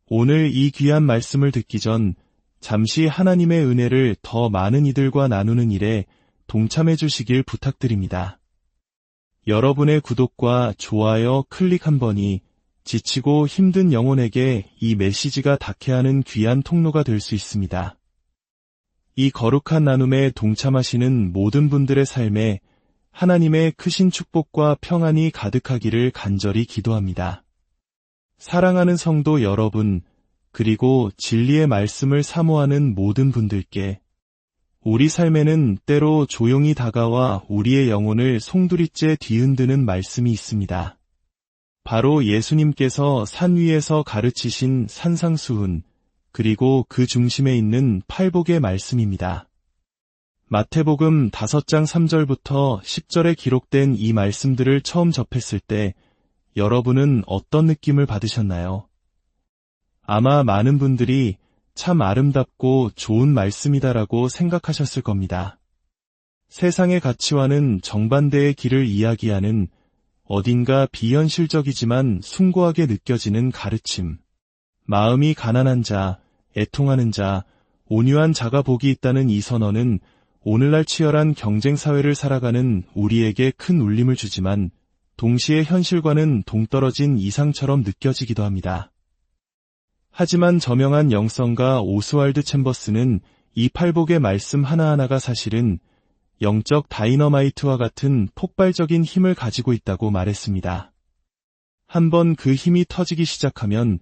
오늘 이 귀한 말씀을 듣기 전 잠시 하나님의 은혜를 더 많은 이들과 나누는 일에 동참해 주시길 부탁드립니다. 여러분의 구독과 좋아요 클릭 한 번이 지치고 힘든 영혼에게 이 메시지가 닿게 하는 귀한 통로가 될 수 있습니다. 이 거룩한 나눔에 동참하시는 모든 분들의 삶에 하나님의 크신 축복과 평안이 가득하기를 간절히 기도합니다. 사랑하는 성도 여러분, 그리고 진리의 말씀을 사모하는 모든 분들께 우리 삶에는 때로 조용히 다가와 우리의 영혼을 송두리째 뒤흔드는 말씀이 있습니다. 바로 예수님께서 산 위에서 가르치신 산상수훈, 그리고 그 중심에 있는 팔복의 말씀입니다. 마태복음 5장 3절부터 10절에 기록된 이 말씀들을 처음 접했을 때 여러분은 어떤 느낌을 받으셨나요? 아마 많은 분들이 참 아름답고 좋은 말씀이다라고 생각하셨을 겁니다. 세상의 가치와는 정반대의 길을 이야기하는 어딘가 비현실적이지만 숭고하게 느껴지는 가르침. 마음이 가난한 자, 애통하는 자, 온유한 자가 복이 있다는 이 선언은 오늘날 치열한 경쟁사회를 살아가는 우리에게 큰 울림을 주지만 동시에 현실과는 동떨어진 이상처럼 느껴지기도 합니다. 하지만 저명한 영성가 오스왈드 챔버스는 이 팔복의 말씀 하나하나가 사실은 영적 다이너마이트와 같은 폭발적인 힘을 가지고 있다고 말했습니다. 한번 그 힘이 터지기 시작하면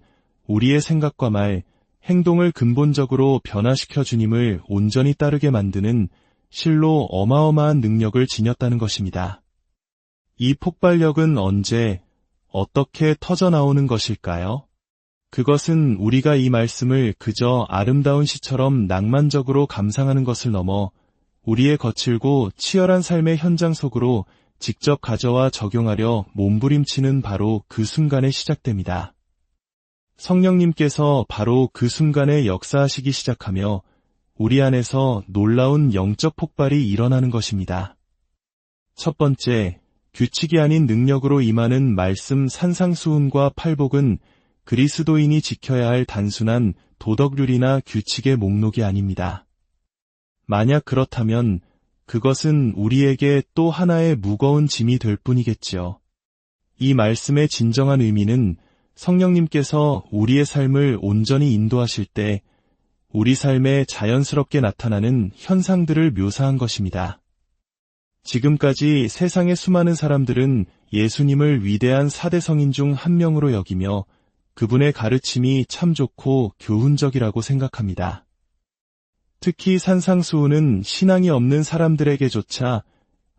우리의 생각과 말, 행동을 근본적으로 변화시켜 주님을 온전히 따르게 만드는 실로 어마어마한 능력을 지녔다는 것입니다. 이 폭발력은 언제, 어떻게 터져나오는 것일까요? 그것은 우리가 이 말씀을 그저 아름다운 시처럼 낭만적으로 감상하는 것을 넘어 우리의 거칠고 치열한 삶의 현장 속으로 직접 가져와 적용하려 몸부림치는 바로 그 순간에 시작됩니다. 성령님께서 바로 그 순간에 역사하시기 시작하며 우리 안에서 놀라운 영적 폭발이 일어나는 것입니다. 첫 번째, 규칙이 아닌 능력으로 임하는 말씀 산상수훈과 팔복은 그리스도인이 지켜야 할 단순한 도덕률이나 규칙의 목록이 아닙니다. 만약 그렇다면 그것은 우리에게 또 하나의 무거운 짐이 될 뿐이겠지요. 이 말씀의 진정한 의미는 성령님께서 우리의 삶을 온전히 인도하실 때 우리 삶에 자연스럽게 나타나는 현상들을 묘사한 것입니다. 지금까지 세상의 수많은 사람들은 예수님을 위대한 4대 성인 중 한 명으로 여기며 그분의 가르침이 참 좋고 교훈적이라고 생각합니다. 특히 산상수훈은 신앙이 없는 사람들에게조차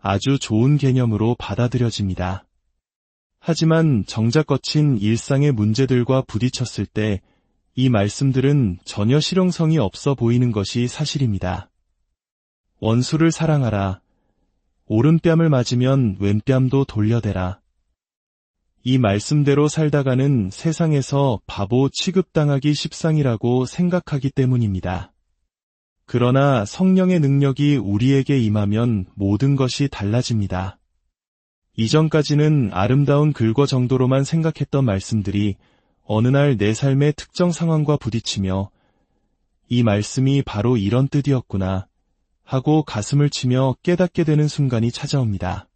아주 좋은 개념으로 받아들여집니다. 하지만 정작 거친 일상의 문제들과 부딪혔을 때 이 말씀들은 전혀 실용성이 없어 보이는 것이 사실입니다. 원수를 사랑하라. 오른뺨을 맞으면 왼뺨도 돌려대라. 이 말씀대로 살다가는 세상에서 바보 취급당하기 십상이라고 생각하기 때문입니다. 그러나 성령의 능력이 우리에게 임하면 모든 것이 달라집니다. 이전까지는 아름다운 글거 정도로만 생각했던 말씀들이 어느 날 내 삶의 특정 상황과 부딪히며 이 말씀이 바로 이런 뜻이었구나 하고 가슴을 치며 깨닫게 되는 순간이 찾아옵니다.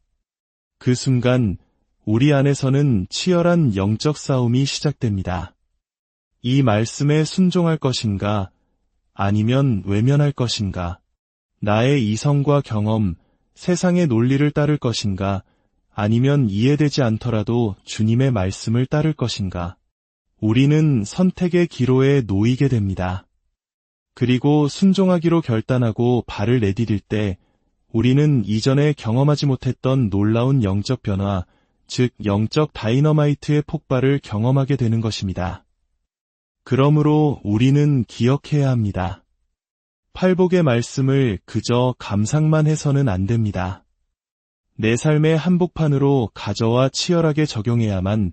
그 순간 우리 안에서는 치열한 영적 싸움이 시작됩니다. 이 말씀에 순종할 것인가 아니면 외면할 것인가, 나의 이성과 경험, 세상의 논리를 따를 것인가 아니면 이해되지 않더라도 주님의 말씀을 따를 것인가. 우리는 선택의 기로에 놓이게 됩니다. 그리고 순종하기로 결단하고 발을 내디딜 때 우리는 이전에 경험하지 못했던 놀라운 영적 변화, 즉 영적 다이너마이트의 폭발을 경험하게 되는 것입니다. 그러므로 우리는 기억해야 합니다. 팔복의 말씀을 그저 감상만 해서는 안 됩니다. 내 삶의 한복판으로 가져와 치열하게 적용해야만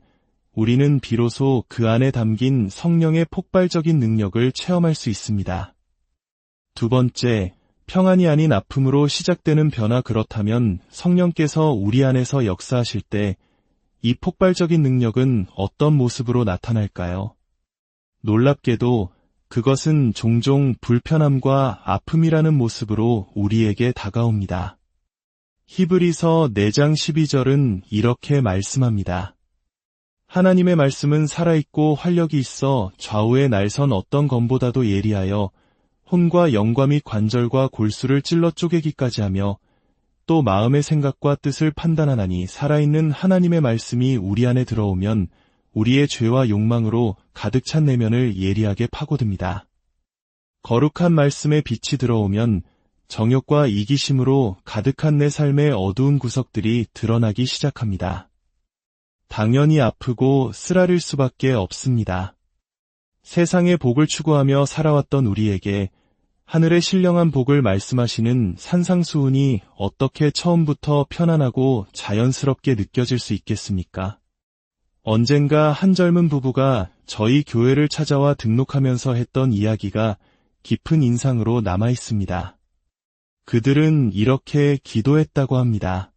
우리는 비로소 그 안에 담긴 성령의 폭발적인 능력을 체험할 수 있습니다. 두 번째, 평안이 아닌 아픔으로 시작되는 변화. 그렇다면 성령께서 우리 안에서 역사하실 때 이 폭발적인 능력은 어떤 모습으로 나타날까요? 놀랍게도 그것은 종종 불편함과 아픔이라는 모습으로 우리에게 다가옵니다. 히브리서 4장 12절은 이렇게 말씀합니다. 하나님의 말씀은 살아있고 활력이 있어 좌우에 날선 어떤 검보다도 예리하여 혼과 영과 및 관절과 골수를 찔러 쪼개기까지 하며 또 마음의 생각과 뜻을 판단하나니 살아있는 하나님의 말씀이 우리 안에 들어오면 우리의 죄와 욕망으로 가득 찬 내면을 예리하게 파고듭니다. 거룩한 말씀의 빛이 들어오면 정욕과 이기심으로 가득한 내 삶의 어두운 구석들이 드러나기 시작합니다. 당연히 아프고 쓰라릴 수밖에 없습니다. 세상의 복을 추구하며 살아왔던 우리에게 하늘의 신령한 복을 말씀하시는 산상수훈이 어떻게 처음부터 편안하고 자연스럽게 느껴질 수 있겠습니까? 언젠가 한 젊은 부부가 저희 교회를 찾아와 등록하면서 했던 이야기가 깊은 인상으로 남아 있습니다. 그들은 이렇게 기도했다고 합니다.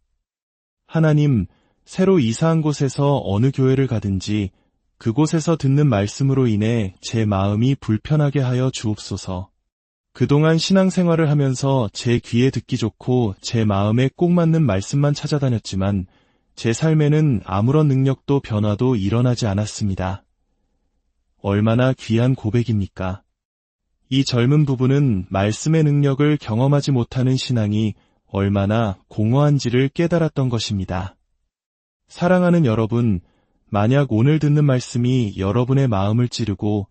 하나님, 새로 이사한 곳에서 어느 교회를 가든지 그곳에서 듣는 말씀으로 인해 제 마음이 불편하게 하여 주옵소서. 그동안 신앙생활을 하면서 제 귀에 듣기 좋고 제 마음에 꼭 맞는 말씀만 찾아다녔지만 제 삶에는 아무런 능력도 변화도 일어나지 않았습니다. 얼마나 귀한 고백입니까? 이 젊은 부부는 말씀의 능력을 경험하지 못하는 신앙이 얼마나 공허한지를 깨달았던 것입니다. 사랑하는 여러분, 만약 오늘 듣는 말씀이 여러분의 마음을 찌르고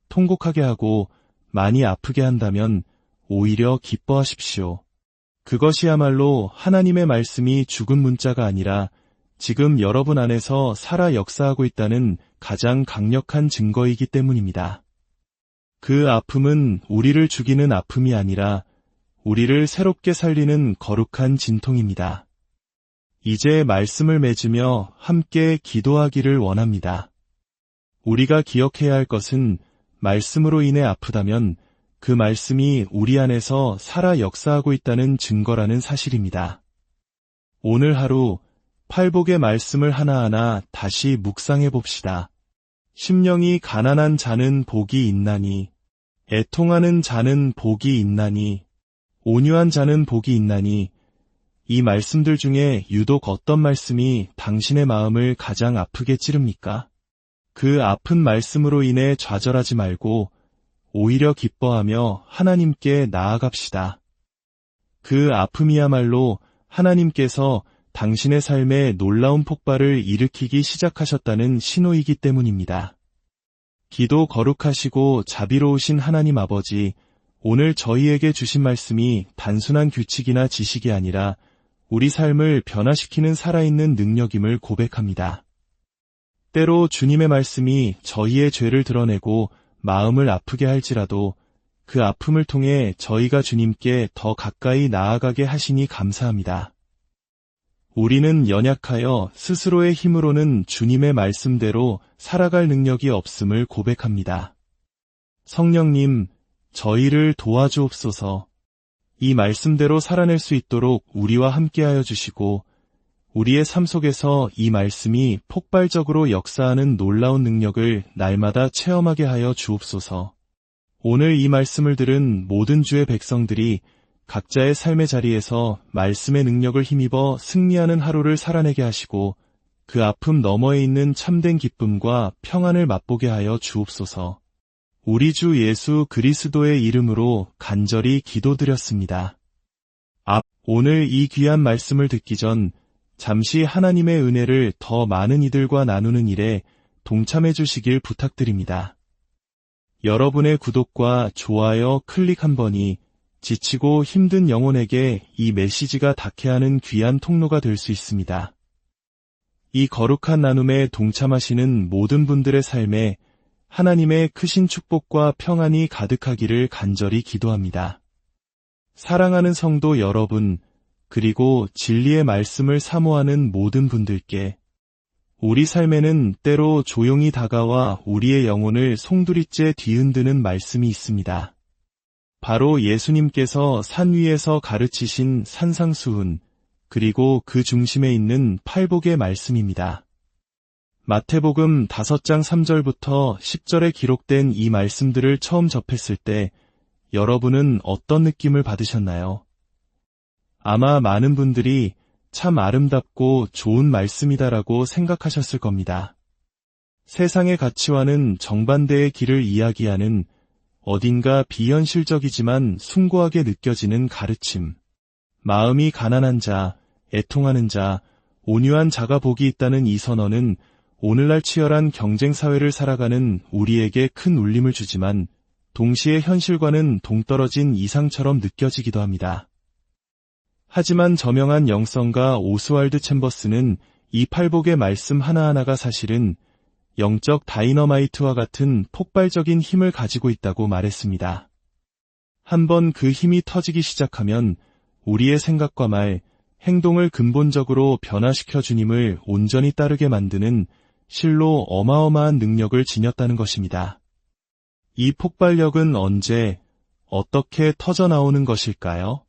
통곡하게 하고 많이 아프게 한다면 오히려 기뻐하십시오. 그것이야말로 하나님의 말씀이 죽은 문자가 아니라 지금 여러분 안에서 살아 역사하고 있다는 가장 강력한 증거이기 때문입니다. 그 아픔은 우리를 죽이는 아픔이 아니라 우리를 새롭게 살리는 거룩한 진통입니다. 이제 말씀을 맺으며 함께 기도하기를 원합니다. 우리가 기억해야 할 것은 말씀으로 인해 아프다면 그 말씀이 우리 안에서 살아 역사하고 있다는 증거라는 사실입니다. 오늘 하루 팔복의 말씀을 하나하나 다시 묵상해 봅시다. 심령이 가난한 자는 복이 있나니, 애통하는 자는 복이 있나니, 온유한 자는 복이 있나니, 이 말씀들 중에 유독 어떤 말씀이 당신의 마음을 가장 아프게 찌릅니까? 그 아픈 말씀으로 인해 좌절하지 말고 오히려 기뻐하며 하나님께 나아갑시다. 그 아픔이야말로 하나님께서 당신의 삶에 놀라운 폭발을 일으키기 시작하셨다는 신호이기 때문입니다. 기도 거룩하시고 자비로우신 하나님 아버지, 오늘 저희에게 주신 말씀이 단순한 규칙이나 지식이 아니라 우리 삶을 변화시키는 살아있는 능력임을 고백합니다. 때로 주님의 말씀이 저희의 죄를 드러내고 마음을 아프게 할지라도 그 아픔을 통해 저희가 주님께 더 가까이 나아가게 하시니 감사합니다. 우리는 연약하여 스스로의 힘으로는 주님의 말씀대로 살아갈 능력이 없음을 고백합니다. 성령님, 저희를 도와주옵소서. 이 말씀대로 살아낼 수 있도록 우리와 함께하여 주시고 우리의 삶 속에서 이 말씀이 폭발적으로 역사하는 놀라운 능력을 날마다 체험하게 하여 주옵소서. 오늘 이 말씀을 들은 모든 주의 백성들이 각자의 삶의 자리에서 말씀의 능력을 힘입어 승리하는 하루를 살아내게 하시고 그 아픔 너머에 있는 참된 기쁨과 평안을 맛보게 하여 주옵소서. 우리 주 예수 그리스도의 이름으로 간절히 기도드렸습니다. 오늘 이 귀한 말씀을 듣기 전 잠시 하나님의 은혜를 더 많은 이들과 나누는 일에 동참해 주시길 부탁드립니다. 여러분의 구독과 좋아요 클릭 한 번이 지치고 힘든 영혼에게 이 메시지가 닿게 하는 귀한 통로가 될 수 있습니다. 이 거룩한 나눔에 동참하시는 모든 분들의 삶에 하나님의 크신 축복과 평안이 가득하기를 간절히 기도합니다. 사랑하는 성도 여러분, 그리고 진리의 말씀을 사모하는 모든 분들께 우리 삶에는 때로 조용히 다가와 우리의 영혼을 송두리째 뒤흔드는 말씀이 있습니다. 바로 예수님께서 산 위에서 가르치신 산상수훈, 그리고 그 중심에 있는 팔복의 말씀입니다. 마태복음 5장 3절부터 10절에 기록된 이 말씀들을 처음 접했을 때 여러분은 어떤 느낌을 받으셨나요? 아마 많은 분들이 참 아름답고 좋은 말씀이다라고 생각하셨을 겁니다. 세상의 가치와는 정반대의 길을 이야기하는 어딘가 비현실적이지만 숭고하게 느껴지는 가르침. 마음이 가난한 자, 애통하는 자, 온유한 자가 복이 있다는 이 선언은 오늘날 치열한 경쟁사회를 살아가는 우리에게 큰 울림을 주지만 동시에 현실과는 동떨어진 이상처럼 느껴지기도 합니다. 하지만 저명한 영성가 오스왈드 챔버스는 이 팔복의 말씀 하나하나가 사실은 영적 다이너마이트와 같은 폭발적인 힘을 가지고 있다고 말했습니다. 한번 그 힘이 터지기 시작하면 우리의 생각과 말, 행동을 근본적으로 변화시켜 주님을 온전히 따르게 만드는 실로 어마어마한 능력을 지녔다는 것입니다. 이 폭발력은 언제, 어떻게 터져나오는 것일까요?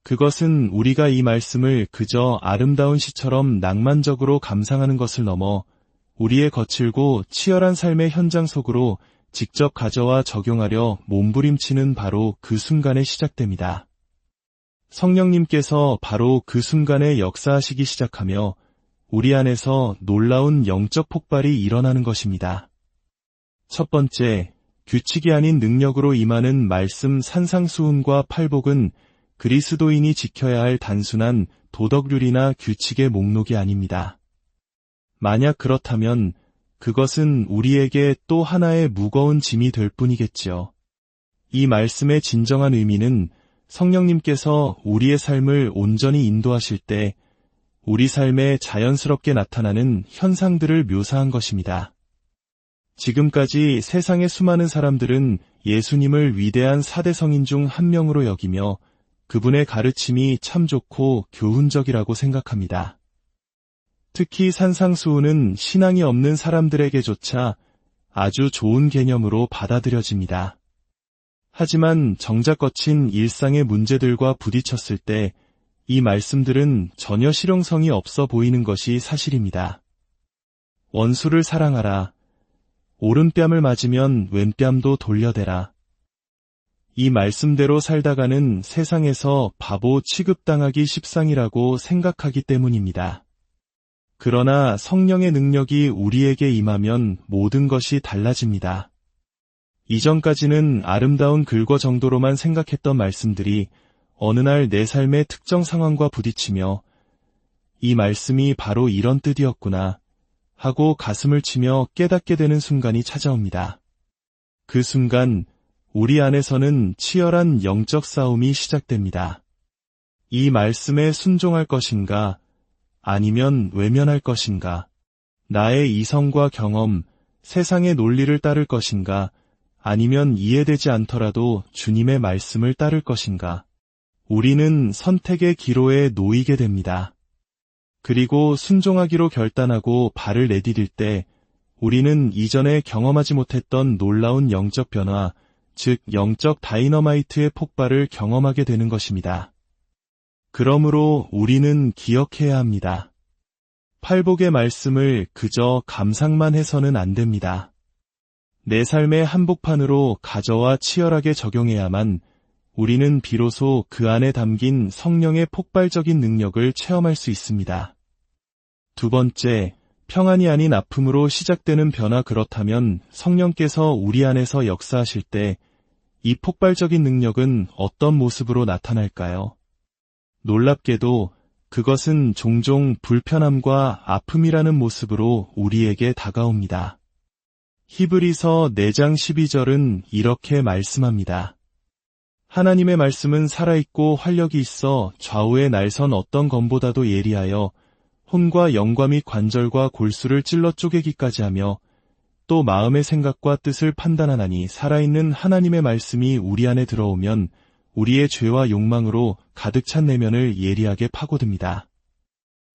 그것은 우리가 이 말씀을 그저 아름다운 시처럼 낭만적으로 감상하는 것을 넘어 우리의 거칠고 치열한 삶의 현장 속으로 직접 가져와 적용하려 몸부림치는 바로 그 순간에 시작됩니다. 성령님께서 바로 그 순간에 역사하시기 시작하며 우리 안에서 놀라운 영적 폭발이 일어나는 것입니다. 첫 번째, 규칙이 아닌 능력으로 임하는 말씀 산상수훈과 팔복은 그리스도인이 지켜야 할 단순한 도덕률이나 규칙의 목록이 아닙니다. 만약 그렇다면 그것은 우리에게 또 하나의 무거운 짐이 될 뿐이겠지요. 이 말씀의 진정한 의미는 성령님께서 우리의 삶을 온전히 인도하실 때 우리 삶에 자연스럽게 나타나는 현상들을 묘사한 것입니다. 지금까지 세상의 수많은 사람들은 예수님을 위대한 4대 성인 중 한 명으로 여기며 그분의 가르침이 참 좋고 교훈적이라고 생각합니다. 특히 산상수훈은 신앙이 없는 사람들에게조차 아주 좋은 개념으로 받아들여집니다. 하지만 정작 거친 일상의 문제들과 부딪혔을 때 이 말씀들은 전혀 실용성이 없어 보이는 것이 사실입니다. 원수를 사랑하라. 오른뺨을 맞으면 왼뺨도 돌려대라. 이 말씀대로 살다가는 세상에서 바보 취급당하기 십상이라고 생각하기 때문입니다. 그러나 성령의 능력이 우리에게 임하면 모든 것이 달라집니다. 이전까지는 아름다운 글거 정도로만 생각했던 말씀들이 어느 날 내 삶의 특정 상황과 부딪히며 이 말씀이 바로 이런 뜻이었구나 하고 가슴을 치며 깨닫게 되는 순간이 찾아옵니다. 그 순간 우리 안에서는 치열한 영적 싸움이 시작됩니다. 이 말씀에 순종할 것인가 아니면 외면할 것인가, 나의 이성과 경험, 세상의 논리를 따를 것인가 아니면 이해되지 않더라도 주님의 말씀을 따를 것인가. 우리는 선택의 기로에 놓이게 됩니다. 그리고 순종하기로 결단하고 발을 내디딜 때 우리는 이전에 경험하지 못했던 놀라운 영적 변화, 즉 영적 다이너마이트의 폭발을 경험하게 되는 것입니다. 그러므로 우리는 기억해야 합니다. 팔복의 말씀을 그저 감상만 해서는 안 됩니다. 내 삶의 한복판으로 가져와 치열하게 적용해야만 우리는 비로소 그 안에 담긴 성령의 폭발적인 능력을 체험할 수 있습니다. 두 번째, 평안이 아닌 아픔으로 시작되는 변화. 그렇다면 성령께서 우리 안에서 역사하실 때 이 폭발적인 능력은 어떤 모습으로 나타날까요? 놀랍게도 그것은 종종 불편함과 아픔이라는 모습으로 우리에게 다가옵니다. 히브리서 4장 12절은 이렇게 말씀합니다. 하나님의 말씀은 살아있고 활력이 있어 좌우의 날선 어떤 검보다도 예리하여 혼과 영과 및 관절과 골수를 찔러 쪼개기까지 하며 또 마음의 생각과 뜻을 판단하나니 살아있는 하나님의 말씀이 우리 안에 들어오면 우리의 죄와 욕망으로 가득 찬 내면을 예리하게 파고듭니다.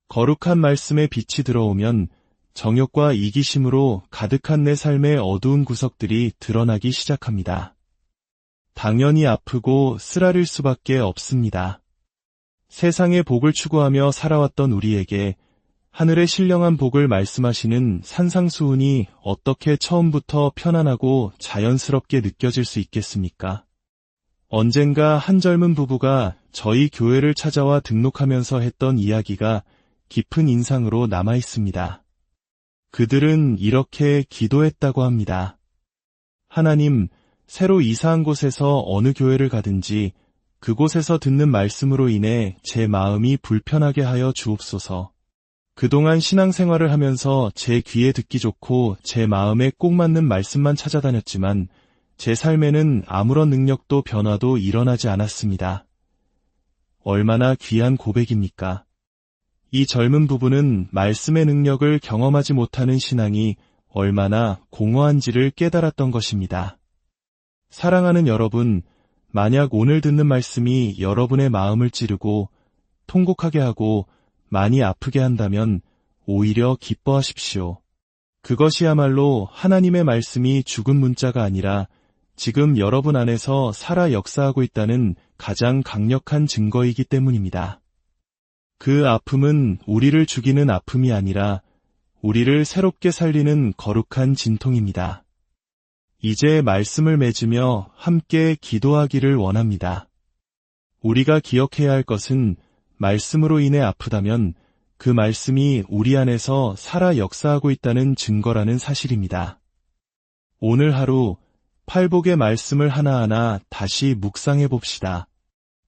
거룩한 말씀의 빛이 들어오면 정욕과 이기심으로 가득한 내 삶의 어두운 구석들이 드러나기 시작합니다. 당연히 아프고 쓰라릴 수밖에 없습니다. 세상의 복을 추구하며 살아왔던 우리에게 하늘의 신령한 복을 말씀하시는 산상수훈이 어떻게 처음부터 편안하고 자연스럽게 느껴질 수 있겠습니까? 언젠가 한 젊은 부부가 저희 교회를 찾아와 등록하면서 했던 이야기가 깊은 인상으로 남아 있습니다. 그들은 이렇게 기도했다고 합니다. 하나님, 새로 이사한 곳에서 어느 교회를 가든지 그곳에서 듣는 말씀으로 인해 제 마음이 불편하게 하여 주옵소서. 그동안 신앙생활을 하면서 제 귀에 듣기 좋고 제 마음에 꼭 맞는 말씀만 찾아다녔지만 제 삶에는 아무런 능력도 변화도 일어나지 않았습니다. 얼마나 귀한 고백입니까? 이 젊은 부부는 말씀의 능력을 경험하지 못하는 신앙이 얼마나 공허한지를 깨달았던 것입니다. 사랑하는 여러분, 만약 오늘 듣는 말씀이 여러분의 마음을 찌르고 통곡하게 하고 많이 아프게 한다면 오히려 기뻐하십시오. 그것이야말로 하나님의 말씀이 죽은 문자가 아니라 지금 여러분 안에서 살아 역사하고 있다는 가장 강력한 증거이기 때문입니다. 그 아픔은 우리를 죽이는 아픔이 아니라 우리를 새롭게 살리는 거룩한 진통입니다. 이제 말씀을 맺으며 함께 기도하기를 원합니다. 우리가 기억해야 할 것은 말씀으로 인해 아프다면 그 말씀이 우리 안에서 살아 역사하고 있다는 증거라는 사실입니다. 오늘 하루 팔복의 말씀을 하나하나 다시 묵상해 봅시다.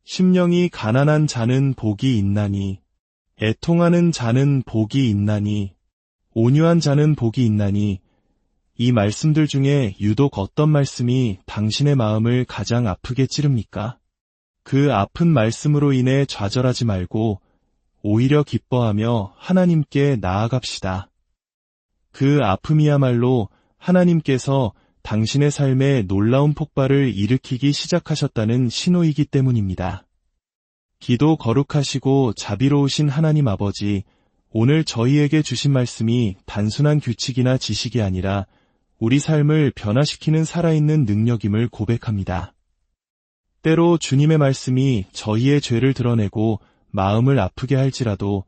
심령이 가난한 자는 복이 있나니, 애통하는 자는 복이 있나니, 온유한 자는 복이 있나니, 이 말씀들 중에 유독 어떤 말씀이 당신의 마음을 가장 아프게 찌릅니까? 그 아픈 말씀으로 인해 좌절하지 말고 오히려 기뻐하며 하나님께 나아갑시다. 그 아픔이야말로 하나님께서 당신의 삶에 놀라운 폭발을 일으키기 시작하셨다는 신호이기 때문입니다. 기도 거룩하시고 자비로우신 하나님 아버지, 오늘 저희에게 주신 말씀이 단순한 규칙이나 지식이 아니라 우리 삶을 변화시키는 살아있는 능력임을 고백합니다. 때로 주님의 말씀이 저희의 죄를 드러내고 마음을 아프게 할지라도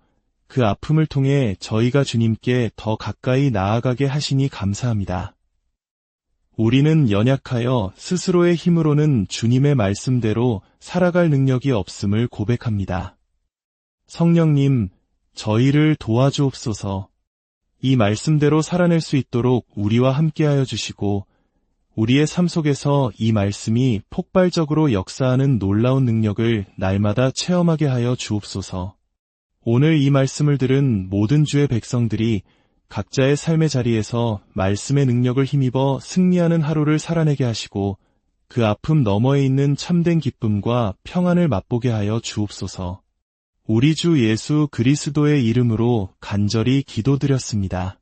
그 아픔을 통해 저희가 주님께 더 가까이 나아가게 하시니 감사합니다. 우리는 연약하여 스스로의 힘으로는 주님의 말씀대로 살아갈 능력이 없음을 고백합니다. 성령님, 저희를 도와주옵소서. 이 말씀대로 살아낼 수 있도록 우리와 함께하여 주시고 우리의 삶 속에서 이 말씀이 폭발적으로 역사하는 놀라운 능력을 날마다 체험하게 하여 주옵소서. 오늘 이 말씀을 들은 모든 주의 백성들이 각자의 삶의 자리에서 말씀의 능력을 힘입어 승리하는 하루를 살아내게 하시고 그 아픔 너머에 있는 참된 기쁨과 평안을 맛보게 하여 주옵소서. 우리 주 예수 그리스도의 이름으로 간절히 기도드렸습니다.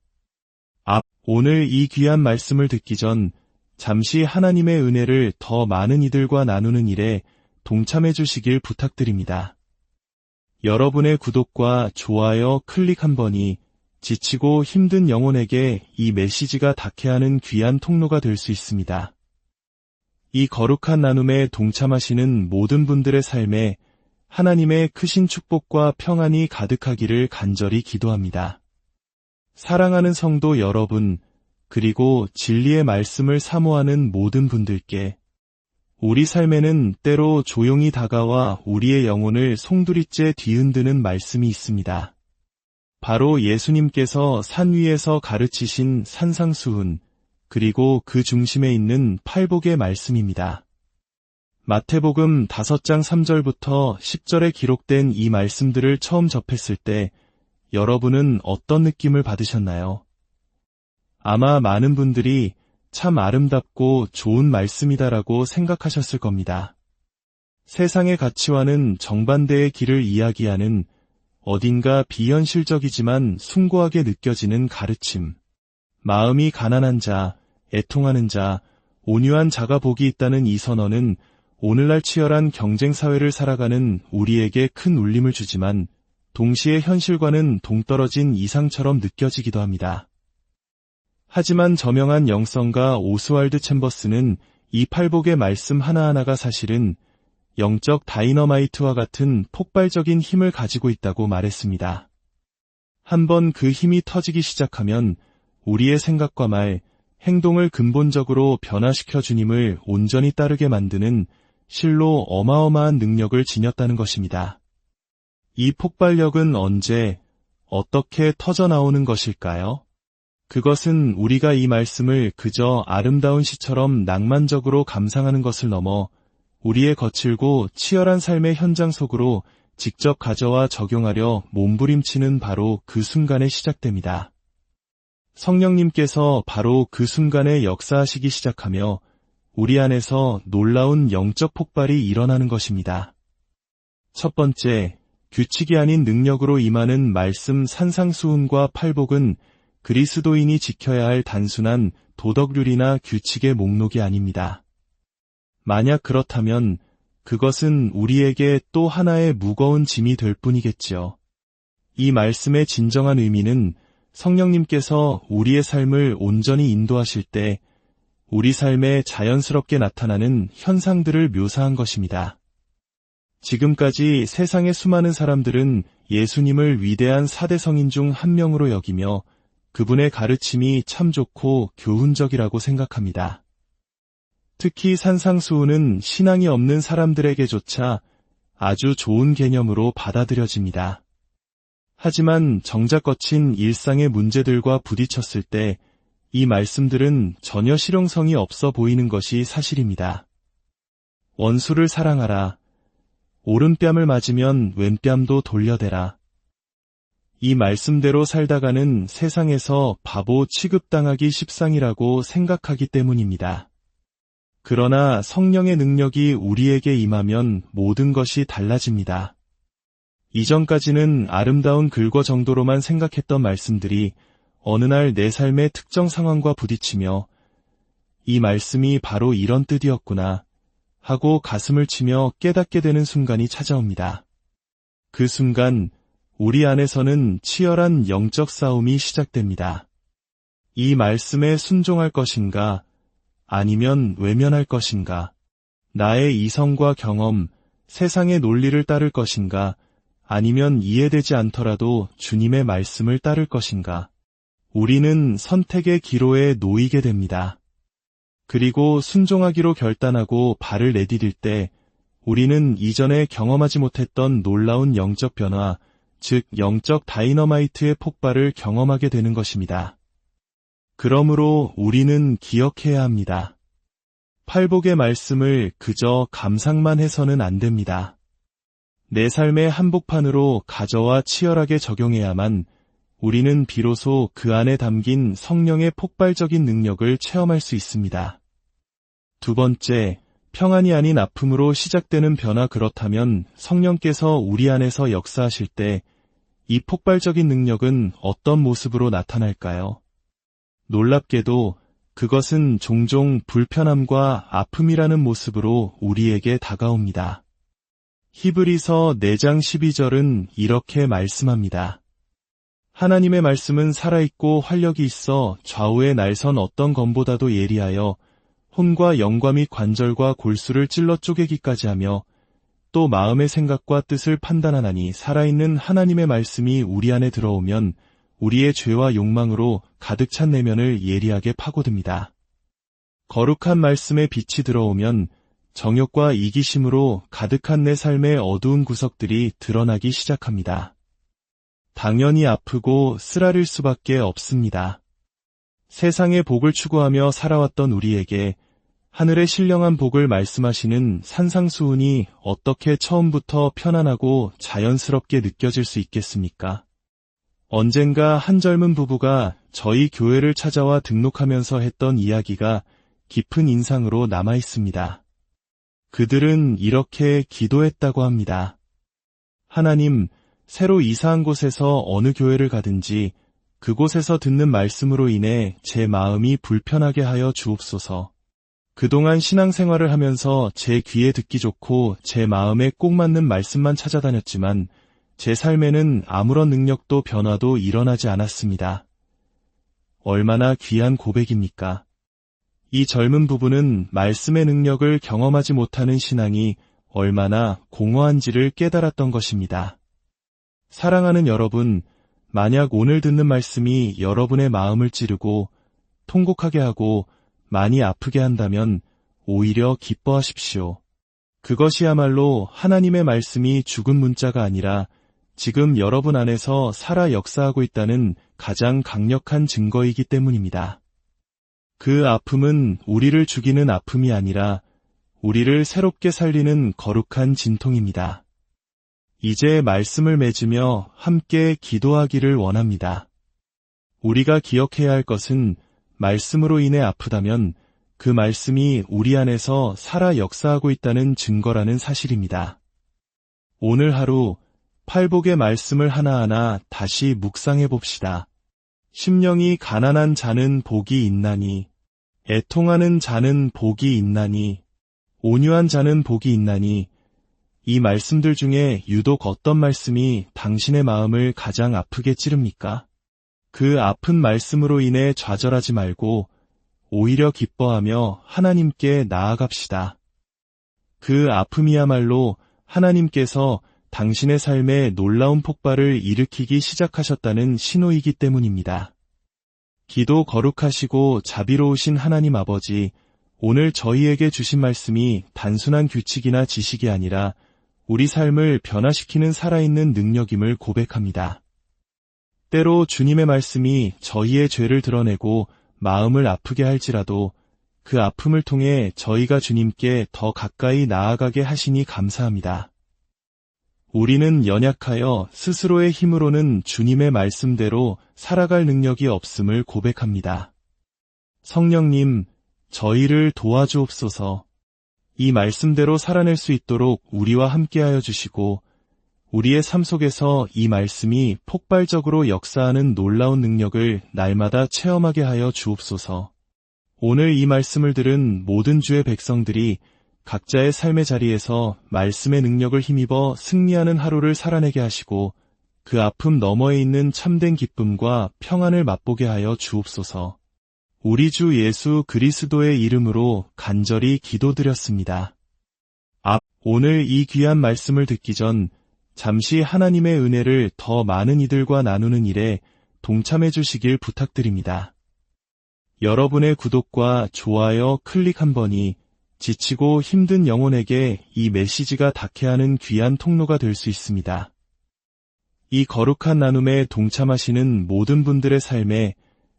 오늘 이 귀한 말씀을 듣기 전 잠시 하나님의 은혜를 더 많은 이들과 나누는 일에 동참해 주시길 부탁드립니다. 여러분의 구독과 좋아요 클릭 한 번이 지치고 힘든 영혼에게 이 메시지가 닿게 하는 귀한 통로가 될 수 있습니다. 이 거룩한 나눔에 동참하시는 모든 분들의 삶에 하나님의 크신 축복과 평안이 가득하기를 간절히 기도합니다. 사랑하는 성도 여러분, 그리고 진리의 말씀을 사모하는 모든 분들께 우리 삶에는 때로 조용히 다가와 우리의 영혼을 송두리째 뒤흔드는 말씀이 있습니다. 바로 예수님께서 산 위에서 가르치신 산상수훈, 그리고 그 중심에 있는 팔복의 말씀입니다. 마태복음 5장 3절부터 10절에 기록된 이 말씀들을 처음 접했을 때 여러분은 어떤 느낌을 받으셨나요? 아마 많은 분들이 참 아름답고 좋은 말씀이다라고 생각하셨을 겁니다. 세상의 가치와는 정반대의 길을 이야기하는 어딘가 비현실적이지만 숭고하게 느껴지는 가르침. 마음이 가난한 자, 애통하는 자, 온유한 자가 복이 있다는 이 선언은 오늘날 치열한 경쟁사회를 살아가는 우리에게 큰 울림을 주지만 동시에 현실과는 동떨어진 이상처럼 느껴지기도 합니다. 하지만 저명한 영성가 오스왈드 챔버스는 이 팔복의 말씀 하나하나가 사실은 영적 다이너마이트와 같은 폭발적인 힘을 가지고 있다고 말했습니다. 한번 그 힘이 터지기 시작하면 우리의 생각과 말, 행동을 근본적으로 변화시켜 주님을 온전히 따르게 만드는 실로 어마어마한 능력을 지녔다는 것입니다. 이 폭발력은 언제, 어떻게 터져나오는 것일까요? 그것은 우리가 이 말씀을 그저 아름다운 시처럼 낭만적으로 감상하는 것을 넘어 우리의 거칠고 치열한 삶의 현장 속으로 직접 가져와 적용하려 몸부림치는 바로 그 순간에 시작됩니다. 성령님께서 바로 그 순간에 역사하시기 시작하며 우리 안에서 놀라운 영적 폭발이 일어나는 것입니다. 첫 번째, 규칙이 아닌 능력으로 임하는 말씀 산상수훈과 팔복은 그리스도인이 지켜야 할 단순한 도덕률이나 규칙의 목록이 아닙니다. 만약 그렇다면 그것은 우리에게 또 하나의 무거운 짐이 될 뿐이겠지요. 이 말씀의 진정한 의미는 성령님께서 우리의 삶을 온전히 인도하실 때 우리 삶에 자연스럽게 나타나는 현상들을 묘사한 것입니다. 지금까지 세상의 수많은 사람들은 예수님을 위대한 4대 성인 중 한 명으로 여기며 그분의 가르침이 참 좋고 교훈적이라고 생각합니다. 특히 산상수훈은 신앙이 없는 사람들에게조차 아주 좋은 개념으로 받아들여집니다. 하지만 정작 거친 일상의 문제들과 부딪혔을 때 이 말씀들은 전혀 실용성이 없어 보이는 것이 사실입니다. 원수를 사랑하라. 오른뺨을 맞으면 왼뺨도 돌려대라. 이 말씀대로 살다가는 세상에서 바보 취급당하기 십상이라고 생각하기 때문입니다. 그러나 성령의 능력이 우리에게 임하면 모든 것이 달라집니다. 이전까지는 아름다운 글거 정도로만 생각했던 말씀들이 어느 날 내 삶의 특정 상황과 부딪히며 이 말씀이 바로 이런 뜻이었구나 하고 가슴을 치며 깨닫게 되는 순간이 찾아옵니다. 그 순간 우리 안에서는 치열한 영적 싸움이 시작됩니다. 이 말씀에 순종할 것인가 아니면 외면할 것인가, 나의 이성과 경험, 세상의 논리를 따를 것인가 아니면 이해되지 않더라도 주님의 말씀을 따를 것인가. 우리는 선택의 기로에 놓이게 됩니다. 그리고 순종하기로 결단하고 발을 내디딜 때 우리는 이전에 경험하지 못했던 놀라운 영적 변화, 즉 영적 다이너마이트의 폭발을 경험하게 되는 것입니다. 그러므로 우리는 기억해야 합니다. 팔복의 말씀을 그저 감상만 해서는 안 됩니다. 내 삶의 한복판으로 가져와 치열하게 적용해야만 우리는 비로소 그 안에 담긴 성령의 폭발적인 능력을 체험할 수 있습니다. 두 번째, 평안이 아닌 아픔으로 시작되는 변화. 그렇다면 성령께서 우리 안에서 역사하실 때 이 폭발적인 능력은 어떤 모습으로 나타날까요? 놀랍게도 그것은 종종 불편함과 아픔이라는 모습으로 우리에게 다가옵니다. 히브리서 4장 12절은 이렇게 말씀합니다. 하나님의 말씀은 살아있고 활력이 있어 좌우의 날선 어떤 검보다도 예리하여 혼과 영과 및 관절과 골수를 찔러 쪼개기까지 하며 또 마음의 생각과 뜻을 판단하나니 살아있는 하나님의 말씀이 우리 안에 들어오면 우리의 죄와 욕망으로 가득 찬 내면을 예리하게 파고듭니다. 거룩한 말씀의 빛이 들어오면 정욕과 이기심으로 가득한 내 삶의 어두운 구석들이 드러나기 시작합니다. 당연히 아프고 쓰라릴 수밖에 없습니다. 세상의 복을 추구하며 살아왔던 우리에게 하늘의 신령한 복을 말씀하시는 산상수훈이 어떻게 처음부터 편안하고 자연스럽게 느껴질 수 있겠습니까? 언젠가 한 젊은 부부가 저희 교회를 찾아와 등록하면서 했던 이야기가 깊은 인상으로 남아 있습니다. 그들은 이렇게 기도했다고 합니다. 하나님, 새로 이사한 곳에서 어느 교회를 가든지 그곳에서 듣는 말씀으로 인해 제 마음이 불편하게 하여 주옵소서. 그동안 신앙생활을 하면서 제 귀에 듣기 좋고 제 마음에 꼭 맞는 말씀만 찾아다녔지만 제 삶에는 아무런 능력도 변화도 일어나지 않았습니다. 얼마나 귀한 고백입니까? 이 젊은 부부는 말씀의 능력을 경험하지 못하는 신앙이 얼마나 공허한지를 깨달았던 것입니다. 사랑하는 여러분, 만약 오늘 듣는 말씀이 여러분의 마음을 찌르고 통곡하게 하고 많이 아프게 한다면 오히려 기뻐하십시오. 그것이야말로 하나님의 말씀이 죽은 문자가 아니라 지금 여러분 안에서 살아 역사하고 있다는 가장 강력한 증거이기 때문입니다. 그 아픔은 우리를 죽이는 아픔이 아니라 우리를 새롭게 살리는 거룩한 진통입니다. 이제 말씀을 맺으며 함께 기도하기를 원합니다. 우리가 기억해야 할 것은 말씀으로 인해 아프다면 그 말씀이 우리 안에서 살아 역사하고 있다는 증거라는 사실입니다. 오늘 하루 팔복의 말씀을 하나하나 다시 묵상해 봅시다. 심령이 가난한 자는 복이 있나니, 애통하는 자는 복이 있나니, 온유한 자는 복이 있나니, 이 말씀들 중에 유독 어떤 말씀이 당신의 마음을 가장 아프게 찌릅니까? 그 아픈 말씀으로 인해 좌절하지 말고 오히려 기뻐하며 하나님께 나아갑시다. 그 아픔이야말로 하나님께서 당신의 삶에 놀라운 폭발을 일으키기 시작하셨다는 신호이기 때문입니다. 기도 거룩하시고 자비로우신 하나님 아버지, 오늘 저희에게 주신 말씀이 단순한 규칙이나 지식이 아니라 우리 삶을 변화시키는 살아있는 능력임을 고백합니다. 때로 주님의 말씀이 저희의 죄를 드러내고 마음을 아프게 할지라도 그 아픔을 통해 저희가 주님께 더 가까이 나아가게 하시니 감사합니다. 우리는 연약하여 스스로의 힘으로는 주님의 말씀대로 살아갈 능력이 없음을 고백합니다. 성령님, 저희를 도와주옵소서. 이 말씀대로 살아낼 수 있도록 우리와 함께하여 주시고 우리의 삶 속에서 이 말씀이 폭발적으로 역사하는 놀라운 능력을 날마다 체험하게 하여 주옵소서. 오늘 이 말씀을 들은 모든 주의 백성들이 각자의 삶의 자리에서 말씀의 능력을 힘입어 승리하는 하루를 살아내게 하시고 그 아픔 너머에 있는 참된 기쁨과 평안을 맛보게 하여 주옵소서. 우리 주 예수 그리스도의 이름으로 간절히 기도드렸습니다. 오늘 이 귀한 말씀을 듣기 전 잠시 하나님의 은혜를 더 많은 이들과 나누는 일에 동참해 주시길 부탁드립니다. 여러분의 구독과 좋아요 클릭 한 번이 지치고 힘든 영혼에게 이 메시지가 닿게 하는 귀한 통로가 될 수 있습니다. 이 거룩한 나눔에 동참하시는 모든 분들의 삶에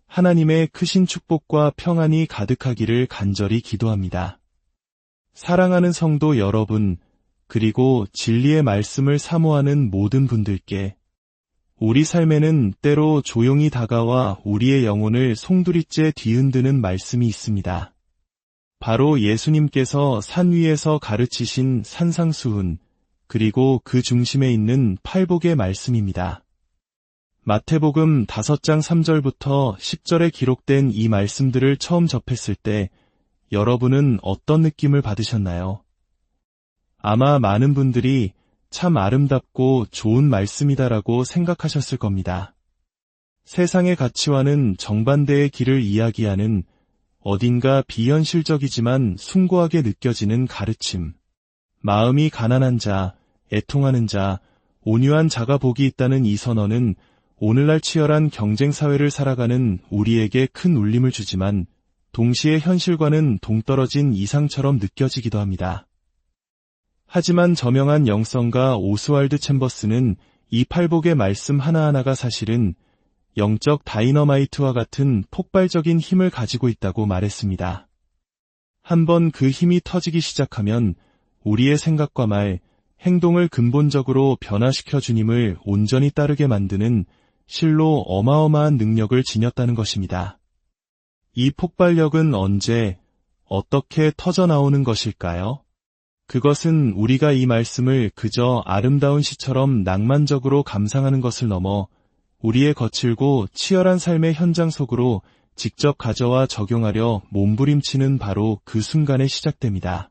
하나님의 크신 축복과 평안이 가득하기를 간절히 기도합니다. 사랑하는 성도 여러분, 그리고 진리의 말씀을 사모하는 모든 분들께 우리 삶에는 때로 조용히 다가와 우리의 영혼을 송두리째 뒤흔드는 말씀이 있습니다. 바로 예수님께서 산 위에서 가르치신 산상수훈, 그리고 그 중심에 있는 팔복의 말씀입니다. 마태복음 5장 3절부터 10절에 기록된 이 말씀들을 처음 접했을 때 여러분은 어떤 느낌을 받으셨나요? 아마 많은 분들이 참 아름답고 좋은 말씀이다라고 생각하셨을 겁니다. 세상의 가치와는 정반대의 길을 이야기하는 어딘가 비현실적이지만 숭고하게 느껴지는 가르침. 마음이 가난한 자, 애통하는 자, 온유한 자가 복이 있다는 이 선언은 오늘날 치열한 경쟁사회를 살아가는 우리에게 큰 울림을 주지만 동시에 현실과는 동떨어진 이상처럼 느껴지기도 합니다. 하지만 저명한 영성가 오스왈드 챔버스는 이 팔복의 말씀 하나하나가 사실은 영적 다이너마이트와 같은 폭발적인 힘을 가지고 있다고 말했습니다. 한번 그 힘이 터지기 시작하면 우리의 생각과 말, 행동을 근본적으로 변화시켜 주님을 온전히 따르게 만드는 실로 어마어마한 능력을 지녔다는 것입니다. 이 폭발력은 언제, 어떻게 터져나오는 것일까요? 그것은 우리가 이 말씀을 그저 아름다운 시처럼 낭만적으로 감상하는 것을 넘어 우리의 거칠고 치열한 삶의 현장 속으로 직접 가져와 적용하려 몸부림치는 바로 그 순간에 시작됩니다.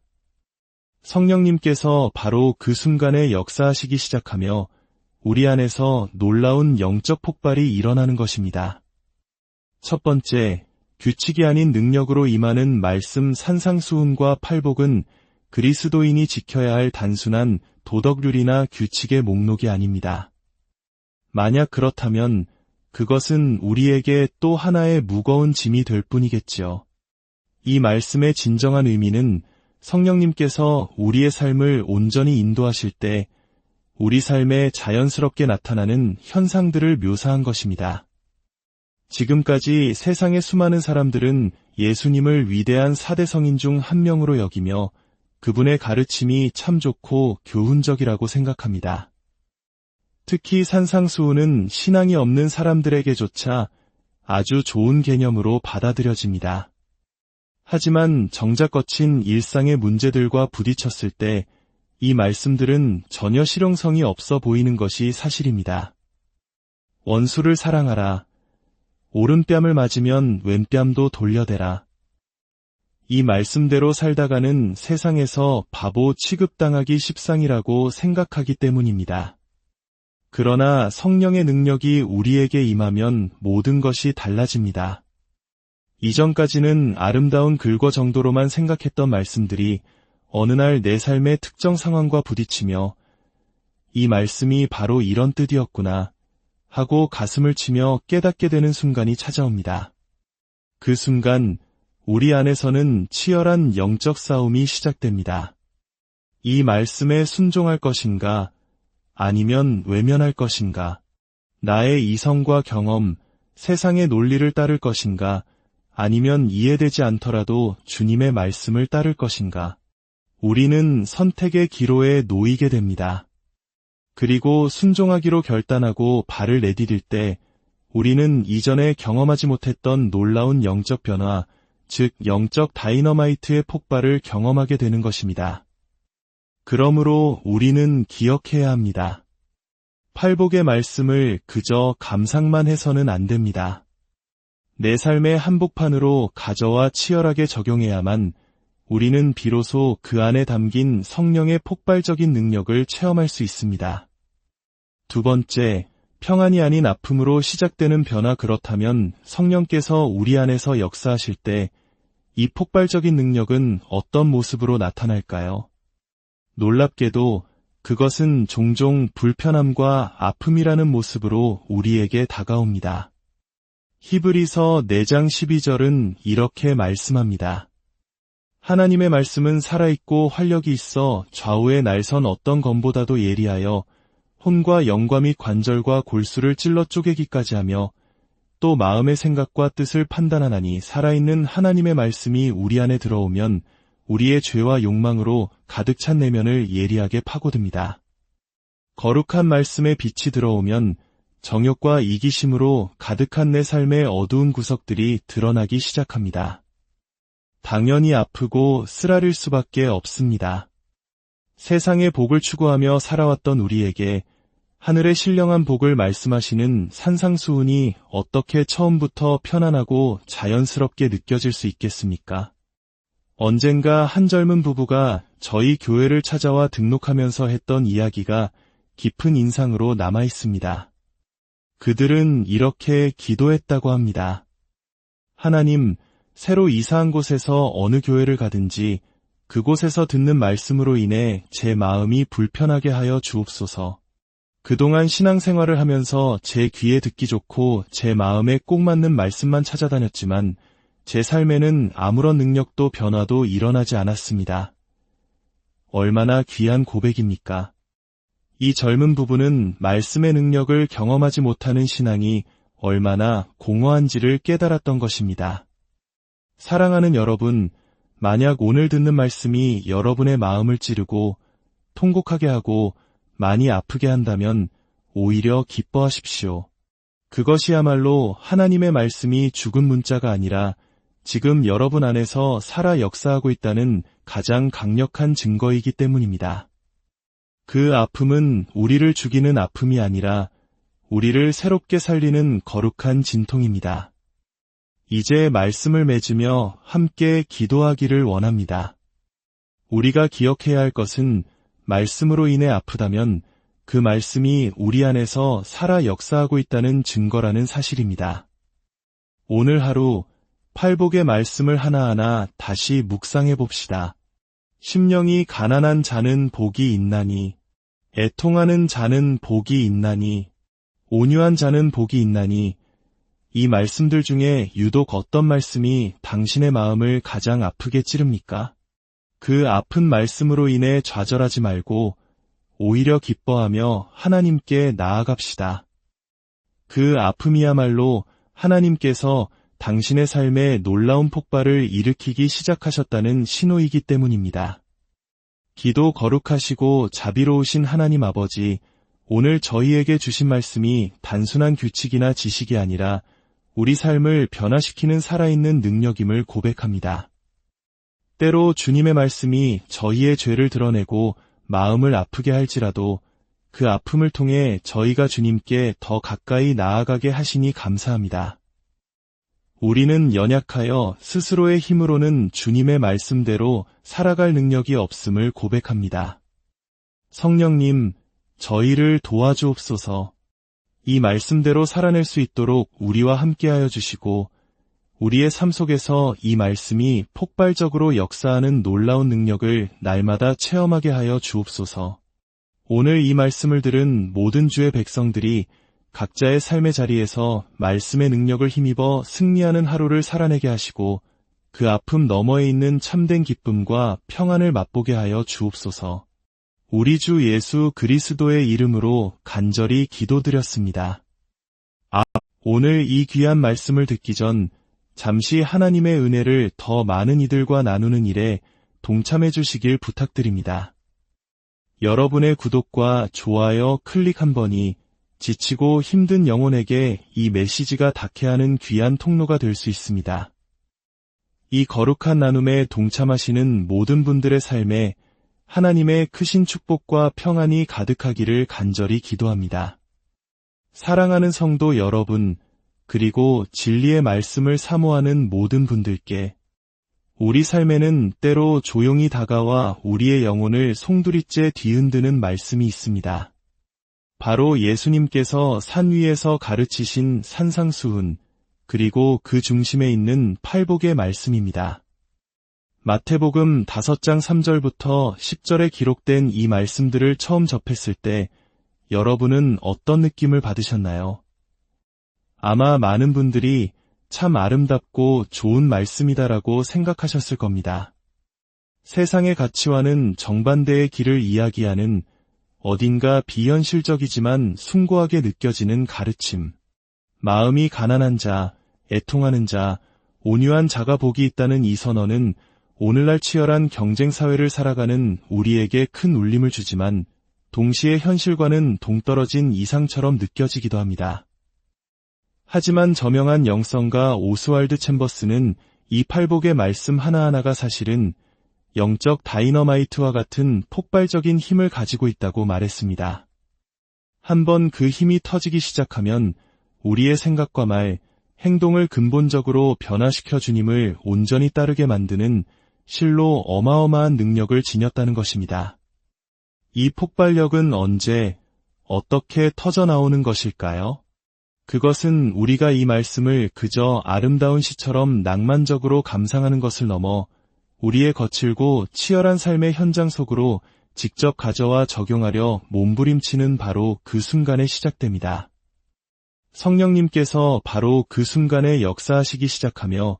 성령님께서 바로 그 순간에 역사하시기 시작하며 우리 안에서 놀라운 영적 폭발이 일어나는 것입니다. 첫 번째, 규칙이 아닌 능력으로 임하는 말씀 산상수훈과 팔복은 그리스도인이 지켜야 할 단순한 도덕률이나 규칙의 목록이 아닙니다. 만약 그렇다면 그것은 우리에게 또 하나의 무거운 짐이 될 뿐이겠지요. 이 말씀의 진정한 의미는 성령님께서 우리의 삶을 온전히 인도하실 때 우리 삶에 자연스럽게 나타나는 현상들을 묘사한 것입니다. 지금까지 세상의 수많은 사람들은 예수님을 위대한 4대 성인 중 한 명으로 여기며 그분의 가르침이 참 좋고 교훈적이라고 생각합니다. 특히 산상수훈은 신앙이 없는 사람들에게조차 아주 좋은 개념으로 받아들여집니다. 하지만 정작 거친 일상의 문제들과 부딪혔을 때 이 말씀들은 전혀 실용성이 없어 보이는 것이 사실입니다. 원수를 사랑하라. 오른뺨을 맞으면 왼뺨도 돌려대라. 이 말씀대로 살다가는 세상에서 바보 취급당하기 십상이라고 생각하기 때문입니다. 그러나 성령의 능력이 우리에게 임하면 모든 것이 달라집니다. 이전까지는 아름다운 글거 정도로만 생각했던 말씀들이 어느 날 내 삶의 특정 상황과 부딪히며 이 말씀이 바로 이런 뜻이었구나 하고 가슴을 치며 깨닫게 되는 순간이 찾아옵니다. 그 순간 우리 안에서는 치열한 영적 싸움이 시작됩니다. 이 말씀에 순종할 것인가 아니면 외면할 것인가, 나의 이성과 경험, 세상의 논리를 따를 것인가 아니면 이해되지 않더라도 주님의 말씀을 따를 것인가. 우리는 선택의 기로에 놓이게 됩니다. 그리고 순종하기로 결단하고 발을 내디딜 때 우리는 이전에 경험하지 못했던 놀라운 영적 변화, 즉 영적 다이너마이트의 폭발을 경험하게 되는 것입니다. 그러므로 우리는 기억해야 합니다. 팔복의 말씀을 그저 감상만 해서는 안 됩니다. 내 삶의 한복판으로 가져와 치열하게 적용해야만 우리는 비로소 그 안에 담긴 성령의 폭발적인 능력을 체험할 수 있습니다. 두 번째, 평안이 아닌 아픔으로 시작되는 변화. 그렇다면 성령께서 우리 안에서 역사하실 때 이 폭발적인 능력은 어떤 모습으로 나타날까요? 놀랍게도 그것은 종종 불편함과 아픔이라는 모습으로 우리에게 다가옵니다. 히브리서 4장 12절은 이렇게 말씀합니다. 하나님의 말씀은 살아있고 활력이 있어 좌우의 날선 어떤 검보다도 예리하여 혼과 영과 및 관절과 골수를 찔러 쪼개기까지 하며 또 마음의 생각과 뜻을 판단하나니 살아있는 하나님의 말씀이 우리 안에 들어오면 우리의 죄와 욕망으로 가득 찬 내면을 예리하게 파고듭니다. 거룩한 말씀의 빛이 들어오면 정욕과 이기심으로 가득한 내 삶의 어두운 구석들이 드러나기 시작합니다. 당연히 아프고 쓰라릴 수밖에 없습니다. 세상의 복을 추구하며 살아왔던 우리에게 하늘의 신령한 복을 말씀하시는 산상수훈이 어떻게 처음부터 편안하고 자연스럽게 느껴질 수 있겠습니까? 언젠가 한 젊은 부부가 저희 교회를 찾아와 등록하면서 했던 이야기가 깊은 인상으로 남아 있습니다. 그들은 이렇게 기도했다고 합니다. 하나님, 새로 이사한 곳에서 어느 교회를 가든지 그곳에서 듣는 말씀으로 인해 제 마음이 불편하게 하여 주옵소서. 그동안 신앙생활을 하면서 제 귀에 듣기 좋고 제 마음에 꼭 맞는 말씀만 찾아다녔지만 제 삶에는 아무런 능력도 변화도 일어나지 않았습니다. 얼마나 귀한 고백입니까? 이 젊은 부부는 말씀의 능력을 경험하지 못하는 신앙이 얼마나 공허한지를 깨달았던 것입니다. 사랑하는 여러분, 만약 오늘 듣는 말씀이 여러분의 마음을 찌르고 통곡하게 하고 많이 아프게 한다면 오히려 기뻐하십시오. 그것이야말로 하나님의 말씀이 죽은 문자가 아니라 지금 여러분 안에서 살아 역사하고 있다는 가장 강력한 증거이기 때문입니다. 그 아픔은 우리를 죽이는 아픔이 아니라 우리를 새롭게 살리는 거룩한 진통입니다. 이제 말씀을 맺으며 함께 기도하기를 원합니다. 우리가 기억해야 할 것은 말씀으로 인해 아프다면 그 말씀이 우리 안에서 살아 역사하고 있다는 증거라는 사실입니다. 오늘 하루 팔복의 말씀을 하나하나 다시 묵상해 봅시다. 심령이 가난한 자는 복이 있나니, 애통하는 자는 복이 있나니, 온유한 자는 복이 있나니, 이 말씀들 중에 유독 어떤 말씀이 당신의 마음을 가장 아프게 찌릅니까? 그 아픈 말씀으로 인해 좌절하지 말고 오히려 기뻐하며 하나님께 나아갑시다. 그 아픔이야말로 하나님께서 당신의 삶에 놀라운 폭발을 일으키기 시작하셨다는 신호이기 때문입니다. 기도 거룩하시고 자비로우신 하나님 아버지, 오늘 저희에게 주신 말씀이 단순한 규칙이나 지식이 아니라 우리 삶을 변화시키는 살아있는 능력임을 고백합니다. 때로 주님의 말씀이 저희의 죄를 드러내고 마음을 아프게 할지라도 그 아픔을 통해 저희가 주님께 더 가까이 나아가게 하시니 감사합니다. 우리는 연약하여 스스로의 힘으로는 주님의 말씀대로 살아갈 능력이 없음을 고백합니다. 성령님, 저희를 도와주옵소서. 이 말씀대로 살아낼 수 있도록 우리와 함께하여 주시고 우리의 삶 속에서 이 말씀이 폭발적으로 역사하는 놀라운 능력을 날마다 체험하게 하여 주옵소서. 오늘 이 말씀을 들은 모든 주의 백성들이 각자의 삶의 자리에서 말씀의 능력을 힘입어 승리하는 하루를 살아내게 하시고 그 아픔 너머에 있는 참된 기쁨과 평안을 맛보게 하여 주옵소서. 우리 주 예수 그리스도의 이름으로 간절히 기도드렸습니다. 오늘 이 귀한 말씀을 듣기 전 잠시 하나님의 은혜를 더 많은 이들과 나누는 일에 동참해 주시길 부탁드립니다. 여러분의 구독과 좋아요 클릭 한 번이 지치고 힘든 영혼에게 이 메시지가 닿게 하는 귀한 통로가 될 수 있습니다. 이 거룩한 나눔에 동참하시는 모든 분들의 삶에 하나님의 크신 축복과 평안이 가득하기를 간절히 기도합니다. 사랑하는 성도 여러분, 그리고 진리의 말씀을 사모하는 모든 분들께 우리 삶에는 때로 조용히 다가와 우리의 영혼을 송두리째 뒤흔드는 말씀이 있습니다. 바로 예수님께서 산 위에서 가르치신 산상수훈, 그리고 그 중심에 있는 팔복의 말씀입니다. 마태복음 5장 3절부터 10절에 기록된 이 말씀들을 처음 접했을 때 여러분은 어떤 느낌을 받으셨나요? 아마 많은 분들이 참 아름답고 좋은 말씀이다라고 생각하셨을 겁니다. 세상의 가치와는 정반대의 길을 이야기하는 어딘가 비현실적이지만 숭고하게 느껴지는 가르침. 마음이 가난한 자, 애통하는 자, 온유한 자가 복이 있다는 이 선언은 오늘날 치열한 경쟁사회를 살아가는 우리에게 큰 울림을 주지만 동시에 현실과는 동떨어진 이상처럼 느껴지기도 합니다. 하지만 저명한 영성가 오스왈드 챔버스는 이 팔복의 말씀 하나하나가 사실은 영적 다이너마이트와 같은 폭발적인 힘을 가지고 있다고 말했습니다. 한번 그 힘이 터지기 시작하면 우리의 생각과 말, 행동을 근본적으로 변화시켜 주님을 온전히 따르게 만드는 실로 어마어마한 능력을 지녔다는 것입니다. 이 폭발력은 언제, 어떻게 터져나오는 것일까요? 그것은 우리가 이 말씀을 그저 아름다운 시처럼 낭만적으로 감상하는 것을 넘어 우리의 거칠고 치열한 삶의 현장 속으로 직접 가져와 적용하려 몸부림치는 바로 그 순간에 시작됩니다. 성령님께서 바로 그 순간에 역사하시기 시작하며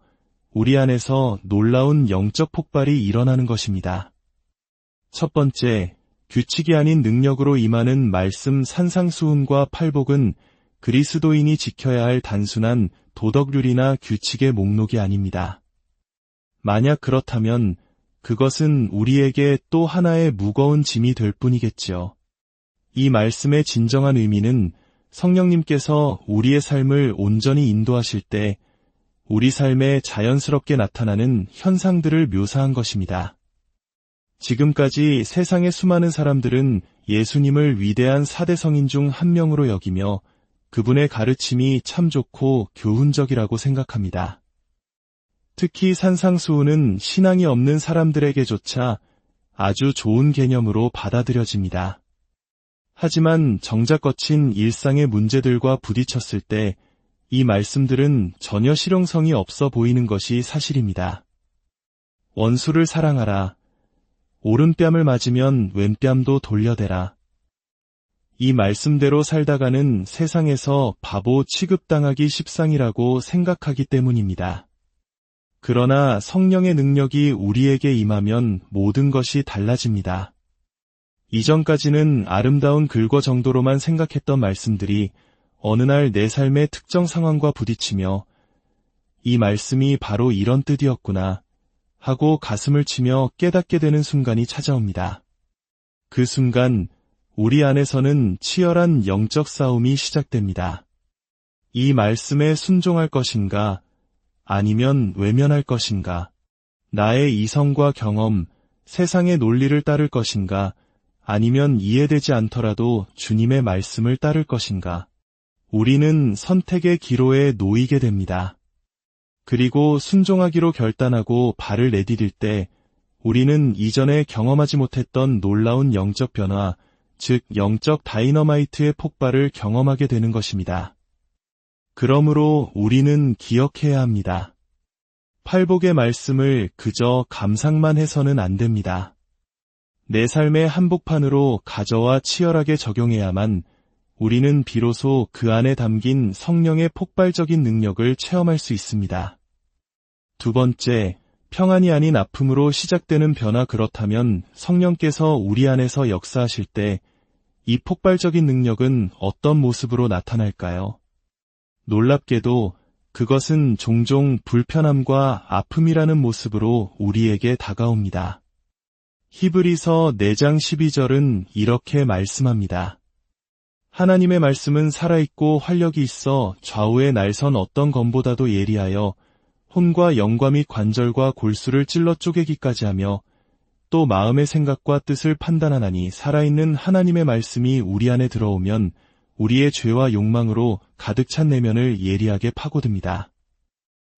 우리 안에서 놀라운 영적 폭발이 일어나는 것입니다. 첫 번째, 규칙이 아닌 능력으로 임하는 말씀 산상수훈과 팔복은 그리스도인이 지켜야 할 단순한 도덕률이나 규칙의 목록이 아닙니다. 만약 그렇다면 그것은 우리에게 또 하나의 무거운 짐이 될 뿐이겠지요. 이 말씀의 진정한 의미는 성령님께서 우리의 삶을 온전히 인도하실 때 우리 삶에 자연스럽게 나타나는 현상들을 묘사한 것입니다. 지금까지 세상의 수많은 사람들은 예수님을 위대한 4대 성인 중 한 명으로 여기며 그분의 가르침이 참 좋고 교훈적이라고 생각합니다. 특히 산상수훈은 신앙이 없는 사람들에게조차 아주 좋은 개념으로 받아들여집니다. 하지만 정작 거친 일상의 문제들과 부딪혔을 때 이 말씀들은 전혀 실용성이 없어 보이는 것이 사실입니다. 원수를 사랑하라. 오른뺨을 맞으면 왼뺨도 돌려대라. 이 말씀대로 살다가는 세상에서 바보 취급당하기 십상이라고 생각하기 때문입니다. 그러나 성령의 능력이 우리에게 임하면 모든 것이 달라집니다. 이전까지는 아름다운 글거 정도로만 생각했던 말씀들이 어느 날 내 삶의 특정 상황과 부딪히며 이 말씀이 바로 이런 뜻이었구나 하고 가슴을 치며 깨닫게 되는 순간이 찾아옵니다. 그 순간 우리 안에서는 치열한 영적 싸움이 시작됩니다. 이 말씀에 순종할 것인가 아니면 외면할 것인가, 나의 이성과 경험, 세상의 논리를 따를 것인가 아니면 이해되지 않더라도 주님의 말씀을 따를 것인가. 우리는 선택의 기로에 놓이게 됩니다. 그리고 순종하기로 결단하고 발을 내디딜 때 우리는 이전에 경험하지 못했던 놀라운 영적 변화, 즉 영적 다이너마이트의 폭발을 경험하게 되는 것입니다. 그러므로 우리는 기억해야 합니다. 팔복의 말씀을 그저 감상만 해서는 안 됩니다. 내 삶의 한복판으로 가져와 치열하게 적용해야만 우리는 비로소 그 안에 담긴 성령의 폭발적인 능력을 체험할 수 있습니다. 두 번째, 평안이 아닌 아픔으로 시작되는 변화. 그렇다면 성령께서 우리 안에서 역사하실 때 이 폭발적인 능력은 어떤 모습으로 나타날까요? 놀랍게도 그것은 종종 불편함과 아픔이라는 모습으로 우리에게 다가옵니다. 히브리서 4장 12절은 이렇게 말씀합니다. 하나님의 말씀은 살아있고 활력이 있어 좌우의 날선 어떤 검보다도 예리하여 혼과 영과 및 관절과 골수를 찔러 쪼개기까지 하며 또 마음의 생각과 뜻을 판단하나니 살아있는 하나님의 말씀이 우리 안에 들어오면 우리의 죄와 욕망으로 가득 찬 내면을 예리하게 파고듭니다.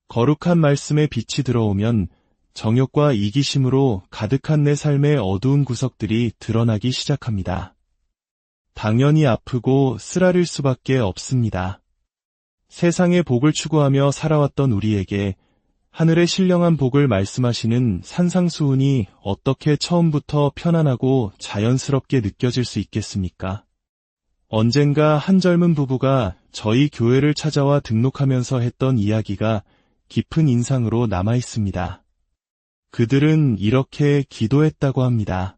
거룩한 말씀의 빛이 들어오면 정욕과 이기심으로 가득한 내 삶의 어두운 구석들이 드러나기 시작합니다. 당연히 아프고 쓰라릴 수밖에 없습니다. 세상의 복을 추구하며 살아왔던 우리에게 하늘의 신령한 복을 말씀하시는 산상수훈이 어떻게 처음부터 편안하고 자연스럽게 느껴질 수 있겠습니까? 언젠가 한 젊은 부부가 저희 교회를 찾아와 등록하면서 했던 이야기가 깊은 인상으로 남아 있습니다. 그들은 이렇게 기도했다고 합니다.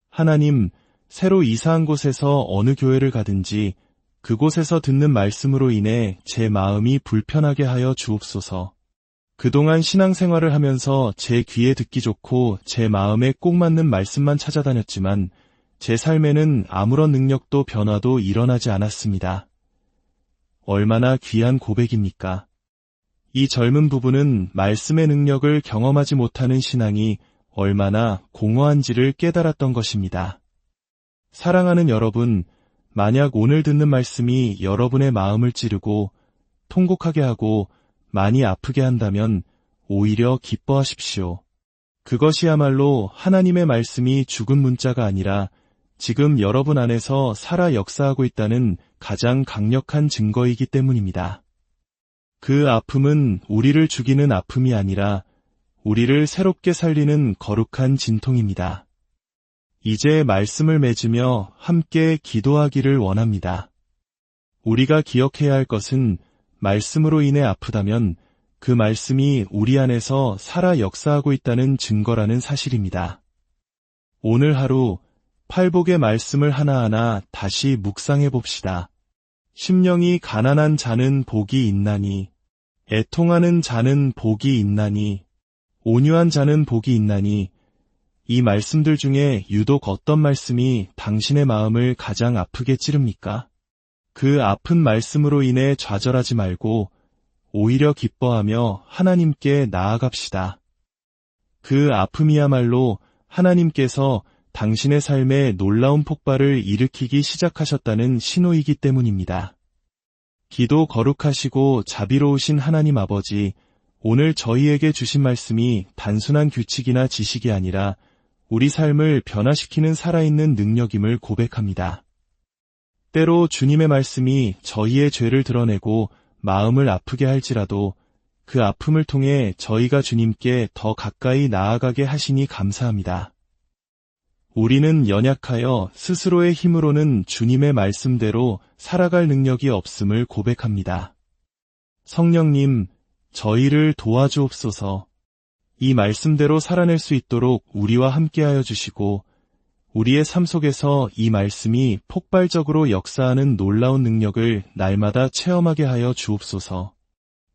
하나님, 새로 이사한 곳에서 어느 교회를 가든지 그곳에서 듣는 말씀으로 인해 제 마음이 불편하게 하여 주옵소서. 그동안 신앙생활을 하면서 제 귀에 듣기 좋고 제 마음에 꼭 맞는 말씀만 찾아다녔지만 제 삶에는 아무런 능력도 변화도 일어나지 않았습니다. 얼마나 귀한 고백입니까? 이 젊은 부부는 말씀의 능력을 경험하지 못하는 신앙이 얼마나 공허한지를 깨달았던 것입니다. 사랑하는 여러분, 만약 오늘 듣는 말씀이 여러분의 마음을 찌르고 통곡하게 하고 많이 아프게 한다면 오히려 기뻐하십시오. 그것이야말로 하나님의 말씀이 죽은 문자가 아니라 지금 여러분 안에서 살아 역사하고 있다는 가장 강력한 증거이기 때문입니다. 그 아픔은 우리를 죽이는 아픔이 아니라 우리를 새롭게 살리는 거룩한 진통입니다. 이제 말씀을 맺으며 함께 기도하기를 원합니다. 우리가 기억해야 할 것은 말씀으로 인해 아프다면 그 말씀이 우리 안에서 살아 역사하고 있다는 증거라는 사실입니다. 오늘 하루 팔복의 말씀을 하나하나 다시 묵상해 봅시다. 심령이 가난한 자는 복이 있나니, 애통하는 자는 복이 있나니, 온유한 자는 복이 있나니, 이 말씀들 중에 유독 어떤 말씀이 당신의 마음을 가장 아프게 찌릅니까? 그 아픈 말씀으로 인해 좌절하지 말고 오히려 기뻐하며 하나님께 나아갑시다. 그 아픔이야말로 하나님께서 당신의 삶에 놀라운 폭발을 일으키기 시작하셨다는 신호이기 때문입니다. 기도 거룩하시고 자비로우신 하나님 아버지, 오늘 저희에게 주신 말씀이 단순한 규칙이나 지식이 아니라 우리 삶을 변화시키는 살아있는 능력임을 고백합니다. 때로 주님의 말씀이 저희의 죄를 드러내고 마음을 아프게 할지라도 그 아픔을 통해 저희가 주님께 더 가까이 나아가게 하시니 감사합니다. 우리는 연약하여 스스로의 힘으로는 주님의 말씀대로 살아갈 능력이 없음을 고백합니다. 성령님, 저희를 도와주옵소서. 이 말씀대로 살아낼 수 있도록 우리와 함께하여 주시고 우리의 삶 속에서 이 말씀이 폭발적으로 역사하는 놀라운 능력을 날마다 체험하게 하여 주옵소서.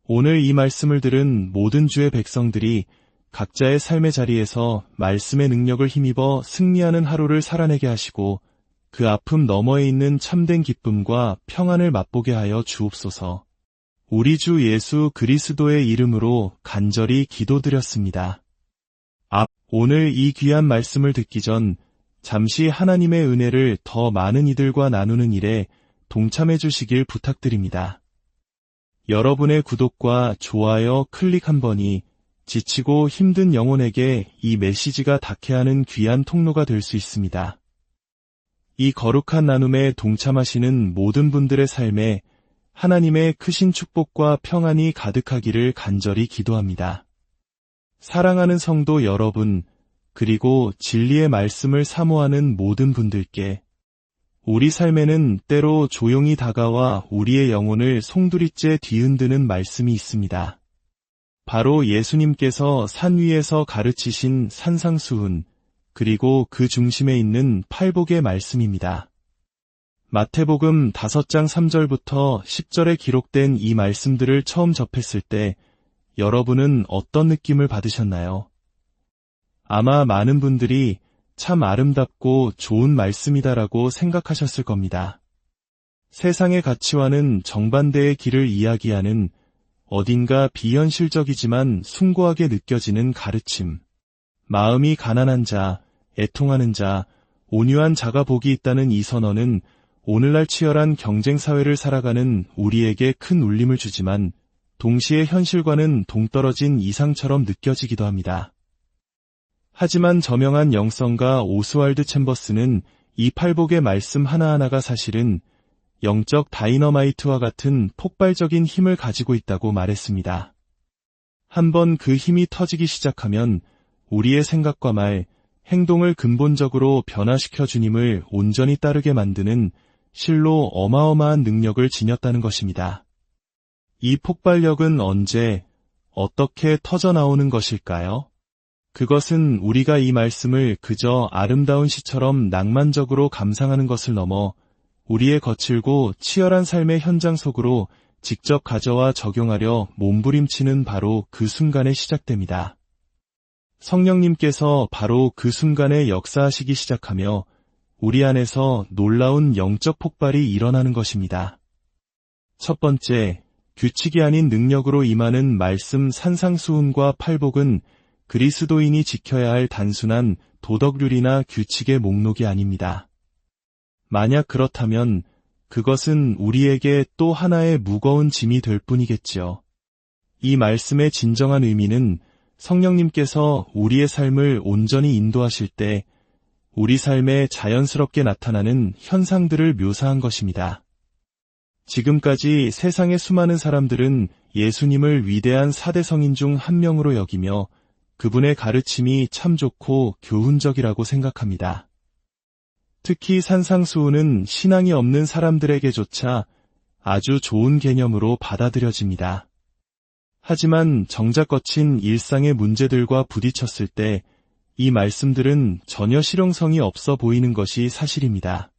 오늘 이 말씀을 들은 모든 주의 백성들이 각자의 삶의 자리에서 말씀의 능력을 힘입어 승리하는 하루를 살아내게 하시고 그 아픔 너머에 있는 참된 기쁨과 평안을 맛보게 하여 주옵소서. 우리 주 예수 그리스도의 이름으로 간절히 기도드렸습니다. 오늘 이 귀한 말씀을 듣기 전 잠시 하나님의 은혜를 더 많은 이들과 나누는 일에 동참해 주시길 부탁드립니다. 여러분의 구독과 좋아요 클릭 한 번이 지치고 힘든 영혼에게 이 메시지가 닿게 하는 귀한 통로가 될 수 있습니다. 이 거룩한 나눔에 동참하시는 모든 분들의 삶에 하나님의 크신 축복과 평안이 가득하기를 간절히 기도합니다. 사랑하는 성도 여러분, 그리고 진리의 말씀을 사모하는 모든 분들께 우리 삶에는 때로 조용히 다가와 우리의 영혼을 송두리째 뒤흔드는 말씀이 있습니다. 바로 예수님께서 산 위에서 가르치신 산상수훈, 그리고 그 중심에 있는 팔복의 말씀입니다. 마태복음 5장 3절부터 10절에 기록된 이 말씀들을 처음 접했을 때 여러분은 어떤 느낌을 받으셨나요? 아마 많은 분들이 참 아름답고 좋은 말씀이다라고 생각하셨을 겁니다. 세상의 가치와는 정반대의 길을 이야기하는 어딘가 비현실적이지만 숭고하게 느껴지는 가르침. 마음이 가난한 자, 애통하는 자, 온유한 자가 복이 있다는 이 선언은 오늘날 치열한 경쟁사회를 살아가는 우리에게 큰 울림을 주지만 동시에 현실과는 동떨어진 이상처럼 느껴지기도 합니다. 하지만 저명한 영성가 오스왈드 챔버스는 이 팔복의 말씀 하나하나가 사실은 영적 다이너마이트와 같은 폭발적인 힘을 가지고 있다고 말했습니다. 한번 그 힘이 터지기 시작하면 우리의 생각과 말, 행동을 근본적으로 변화시켜 주님을 온전히 따르게 만드는 실로 어마어마한 능력을 지녔다는 것입니다. 이 폭발력은 언제, 어떻게 터져나오는 것일까요? 그것은 우리가 이 말씀을 그저 아름다운 시처럼 낭만적으로 감상하는 것을 넘어 우리의 거칠고 치열한 삶의 현장 속으로 직접 가져와 적용하려 몸부림치는 바로 그 순간에 시작됩니다. 성령님께서 바로 그 순간에 역사하시기 시작하며 우리 안에서 놀라운 영적 폭발이 일어나는 것입니다. 첫 번째, 규칙이 아닌 능력으로 임하는 말씀 산상수훈과 팔복은 그리스도인이 지켜야 할 단순한 도덕률이나 규칙의 목록이 아닙니다. 만약 그렇다면 그것은 우리에게 또 하나의 무거운 짐이 될 뿐이겠지요. 이 말씀의 진정한 의미는 성령님께서 우리의 삶을 온전히 인도하실 때 우리 삶에 자연스럽게 나타나는 현상들을 묘사한 것입니다. 지금까지 세상의 수많은 사람들은 예수님을 위대한 4대 성인 중 한 명으로 여기며 그분의 가르침이 참 좋고 교훈적이라고 생각합니다. 특히 산상수훈은 신앙이 없는 사람들에게조차 아주 좋은 개념으로 받아들여집니다. 하지만 정작 거친 일상의 문제들과 부딪혔을 때 이 말씀들은 전혀 실용성이 없어 보이는 것이 사실입니다.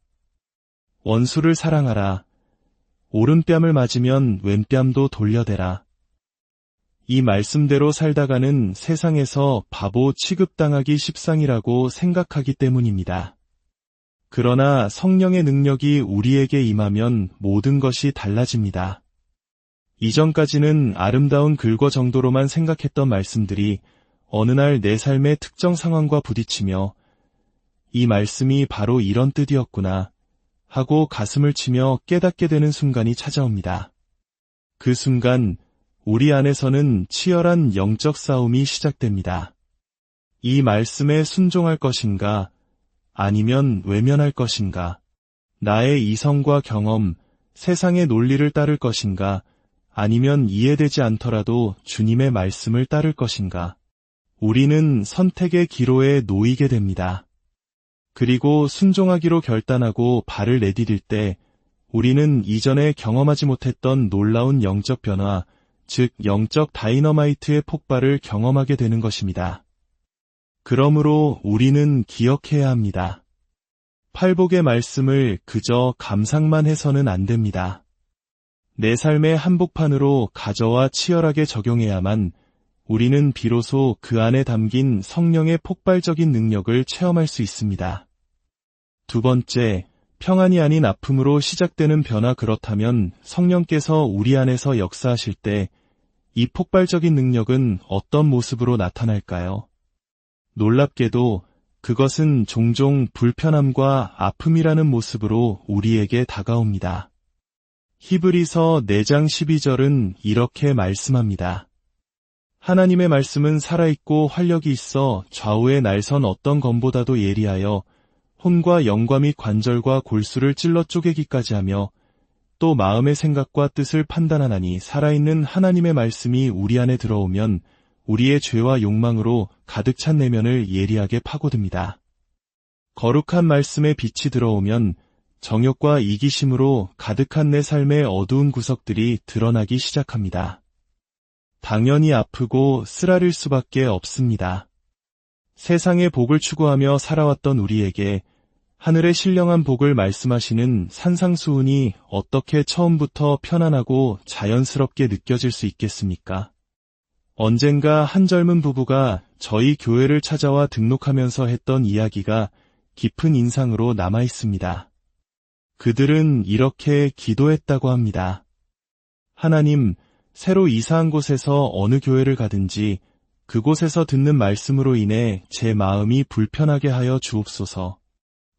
원수를 사랑하라. 오른뺨을 맞으면 왼뺨도 돌려대라. 이 말씀대로 살다가는 세상에서 바보 취급당하기 십상이라고 생각하기 때문입니다. 그러나 성령의 능력이 우리에게 임하면 모든 것이 달라집니다. 이전까지는 아름다운 글거 정도로만 생각했던 말씀들이 어느 날 내 삶의 특정 상황과 부딪히며 이 말씀이 바로 이런 뜻이었구나 하고 가슴을 치며 깨닫게 되는 순간이 찾아옵니다. 그 순간 우리 안에서는 치열한 영적 싸움이 시작됩니다. 이 말씀에 순종할 것인가 아니면 외면할 것인가, 나의 이성과 경험, 세상의 논리를 따를 것인가 아니면 이해되지 않더라도 주님의 말씀을 따를 것인가. 우리는 선택의 기로에 놓이게 됩니다. 그리고 순종하기로 결단하고 발을 내디딜 때 우리는 이전에 경험하지 못했던 놀라운 영적 변화, 즉 영적 다이너마이트의 폭발을 경험하게 되는 것입니다. 그러므로 우리는 기억해야 합니다. 팔복의 말씀을 그저 감상만 해서는 안 됩니다. 내 삶의 한복판으로 가져와 치열하게 적용해야만 우리는 비로소 그 안에 담긴 성령의 폭발적인 능력을 체험할 수 있습니다. 두 번째, 평안이 아닌 아픔으로 시작되는 변화. 그렇다면 성령께서 우리 안에서 역사하실 때 이 폭발적인 능력은 어떤 모습으로 나타날까요? 놀랍게도 그것은 종종 불편함과 아픔이라는 모습으로 우리에게 다가옵니다. 히브리서 4장 12절은 이렇게 말씀합니다. 하나님의 말씀은 살아있고 활력이 있어 좌우의 날선 어떤 검보다도 예리하여 혼과 영과 및 관절과 골수를 찔러 쪼개기까지 하며 또 마음의 생각과 뜻을 판단하나니 살아있는 하나님의 말씀이 우리 안에 들어오면 우리의 죄와 욕망으로 가득 찬 내면을 예리하게 파고듭니다. 거룩한 말씀의 빛이 들어오면 정욕과 이기심으로 가득한 내 삶의 어두운 구석들이 드러나기 시작합니다. 당연히 아프고 쓰라릴 수밖에 없습니다. 세상의 복을 추구하며 살아왔던 우리에게 하늘의 신령한 복을 말씀하시는 산상수훈이 어떻게 처음부터 편안하고 자연스럽게 느껴질 수 있겠습니까? 언젠가 한 젊은 부부가 저희 교회를 찾아와 등록하면서 했던 이야기가 깊은 인상으로 남아 있습니다. 그들은 이렇게 기도했다고 합니다. 하나님, 새로 이사한 곳에서 어느 교회를 가든지 그곳에서 듣는 말씀으로 인해 제 마음이 불편하게 하여 주옵소서.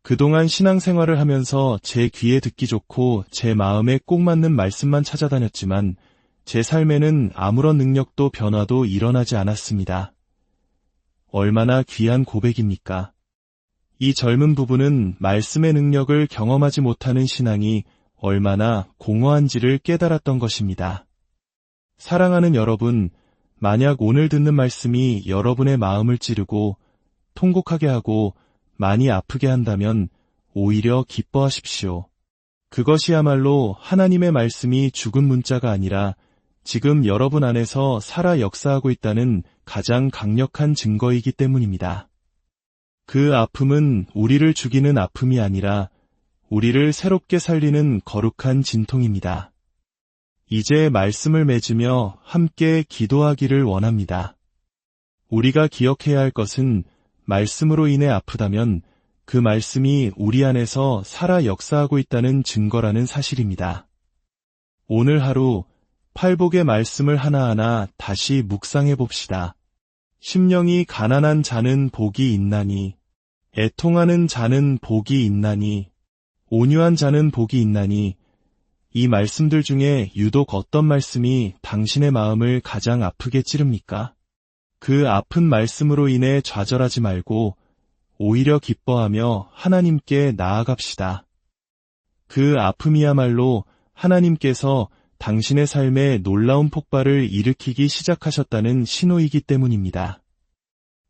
그동안 신앙생활을 하면서 제 귀에 듣기 좋고 제 마음에 꼭 맞는 말씀만 찾아다녔지만 제 삶에는 아무런 능력도 변화도 일어나지 않았습니다. 얼마나 귀한 고백입니까? 이 젊은 부부는 말씀의 능력을 경험하지 못하는 신앙이 얼마나 공허한지를 깨달았던 것입니다. 사랑하는 여러분, 만약 오늘 듣는 말씀이 여러분의 마음을 찌르고 통곡하게 하고 많이 아프게 한다면 오히려 기뻐하십시오. 그것이야말로 하나님의 말씀이 죽은 문자가 아니라 지금 여러분 안에서 살아 역사하고 있다는 가장 강력한 증거이기 때문입니다. 그 아픔은 우리를 죽이는 아픔이 아니라 우리를 새롭게 살리는 거룩한 진통입니다. 이제 말씀을 맺으며 함께 기도하기를 원합니다. 우리가 기억해야 할 것은 말씀으로 인해 아프다면 그 말씀이 우리 안에서 살아 역사하고 있다는 증거라는 사실입니다. 오늘 하루 팔복의 말씀을 하나하나 다시 묵상해 봅시다. 심령이 가난한 자는 복이 있나니, 애통하는 자는 복이 있나니, 온유한 자는 복이 있나니, 이 말씀들 중에 유독 어떤 말씀이 당신의 마음을 가장 아프게 찌릅니까? 그 아픈 말씀으로 인해 좌절하지 말고 오히려 기뻐하며 하나님께 나아갑시다. 그 아픔이야말로 하나님께서 당신의 삶에 놀라운 폭발을 일으키기 시작하셨다는 신호이기 때문입니다.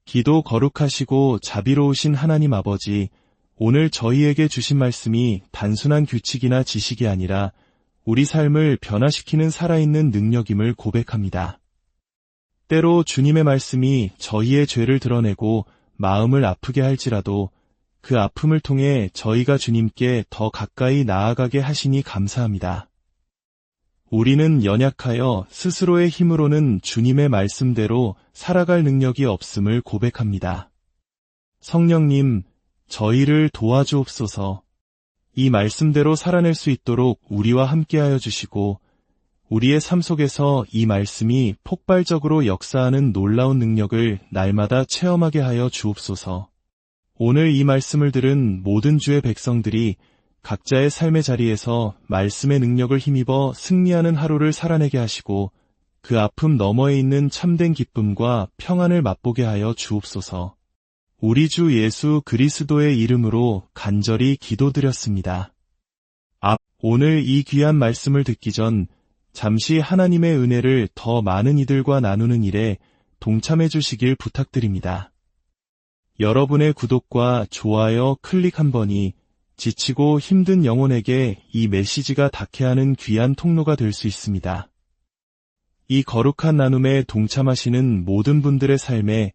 기도 거룩하시고 자비로우신 하나님 아버지, 오늘 저희에게 주신 말씀이 단순한 규칙이나 지식이 아니라 우리 삶을 변화시키는 살아있는 능력임을 고백합니다. 때로 주님의 말씀이 저희의 죄를 드러내고 마음을 아프게 할지라도 그 아픔을 통해 저희가 주님께 더 가까이 나아가게 하시니 감사합니다. 우리는 연약하여 스스로의 힘으로는 주님의 말씀대로 살아갈 능력이 없음을 고백합니다. 성령님, 저희를 도와주옵소서. 이 말씀대로 살아낼 수 있도록 우리와 함께하여 주시고 우리의 삶 속에서 이 말씀이 폭발적으로 역사하는 놀라운 능력을 날마다 체험하게 하여 주옵소서. 오늘 이 말씀을 들은 모든 주의 백성들이 각자의 삶의 자리에서 말씀의 능력을 힘입어 승리하는 하루를 살아내게 하시고 그 아픔 너머에 있는 참된 기쁨과 평안을 맛보게 하여 주옵소서. 우리 주 예수 그리스도의 이름으로 간절히 기도드렸습니다. 오늘 이 귀한 말씀을 듣기 전 잠시 하나님의 은혜를 더 많은 이들과 나누는 일에 동참해 주시길 부탁드립니다. 여러분의 구독과 좋아요 클릭 한 번이 지치고 힘든 영혼에게 이 메시지가 닿게 하는 귀한 통로가 될 수 있습니다. 이 거룩한 나눔에 동참하시는 모든 분들의 삶에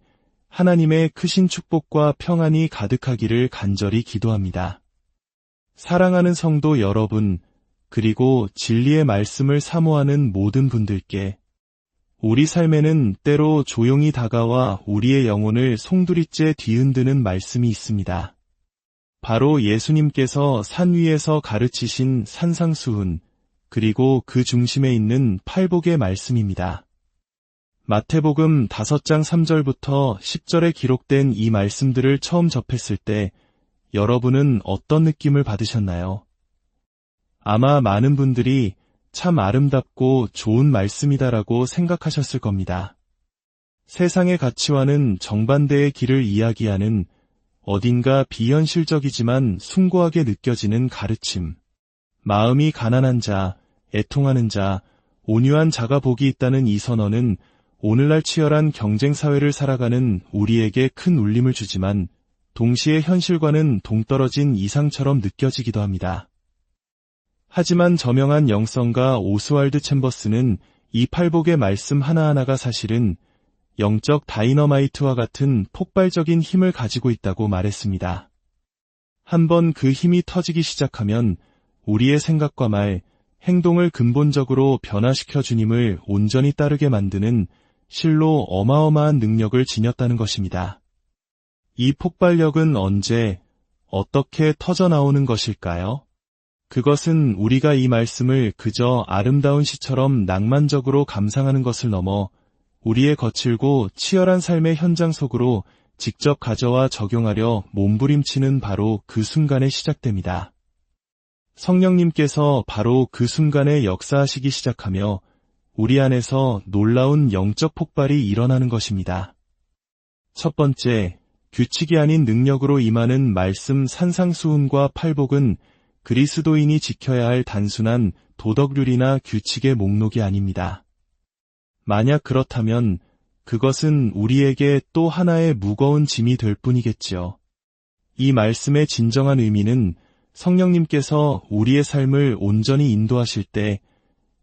하나님의 크신 축복과 평안이 가득하기를 간절히 기도합니다. 사랑하는 성도 여러분, 그리고 진리의 말씀을 사모하는 모든 분들께 우리 삶에는 때로 조용히 다가와 우리의 영혼을 송두리째 뒤흔드는 말씀이 있습니다. 바로 예수님께서 산 위에서 가르치신 산상수훈, 그리고 그 중심에 있는 팔복의 말씀입니다. 마태복음 5장 3절부터 10절에 기록된 이 말씀들을 처음 접했을 때 여러분은 어떤 느낌을 받으셨나요? 아마 많은 분들이 참 아름답고 좋은 말씀이다라고 생각하셨을 겁니다. 세상의 가치와는 정반대의 길을 이야기하는 어딘가 비현실적이지만 숭고하게 느껴지는 가르침. 마음이 가난한 자, 애통하는 자, 온유한 자가 복이 있다는 이 선언은 오늘날 치열한 경쟁사회를 살아가는 우리에게 큰 울림을 주지만 동시에 현실과는 동떨어진 이상처럼 느껴지기도 합니다. 하지만 저명한 영성가 오스왈드 챔버스는 이 팔복의 말씀 하나하나가 사실은 영적 다이너마이트와 같은 폭발적인 힘을 가지고 있다고 말했습니다. 한번 그 힘이 터지기 시작하면 우리의 생각과 말, 행동을 근본적으로 변화시켜 주님을 온전히 따르게 만드는 실로 어마어마한 능력을 지녔다는 것입니다. 이 폭발력은 언제, 어떻게 터져나오는 것일까요? 그것은 우리가 이 말씀을 그저 아름다운 시처럼 낭만적으로 감상하는 것을 넘어 우리의 거칠고 치열한 삶의 현장 속으로 직접 가져와 적용하려 몸부림치는 바로 그 순간에 시작됩니다. 성령님께서 바로 그 순간에 역사하시기 시작하며 우리 안에서 놀라운 영적 폭발이 일어나는 것입니다. 첫 번째, 규칙이 아닌 능력으로 임하는 말씀 산상수훈과 팔복은 그리스도인이 지켜야 할 단순한 도덕률이나 규칙의 목록이 아닙니다. 만약 그렇다면 그것은 우리에게 또 하나의 무거운 짐이 될 뿐이겠지요. 이 말씀의 진정한 의미는 성령님께서 우리의 삶을 온전히 인도하실 때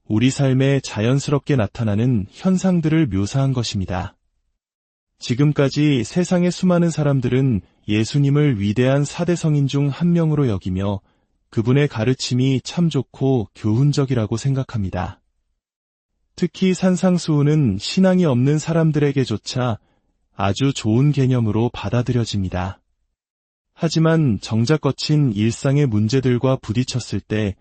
우리 삶에 자연스럽게 나타나는 현상들을 묘사한 것입니다. 지금까지 세상의 수많은 사람들은 예수님을 위대한 4대 성인 중 한 명으로 여기며 그분의 가르침이 참 좋고 교훈적이라고 생각합니다. 특히 산상수훈은 신앙이 없는 사람들에게조차 아주 좋은 개념으로 받아들여집니다. 하지만 정작 거친 일상의 문제들과 부딪혔을 때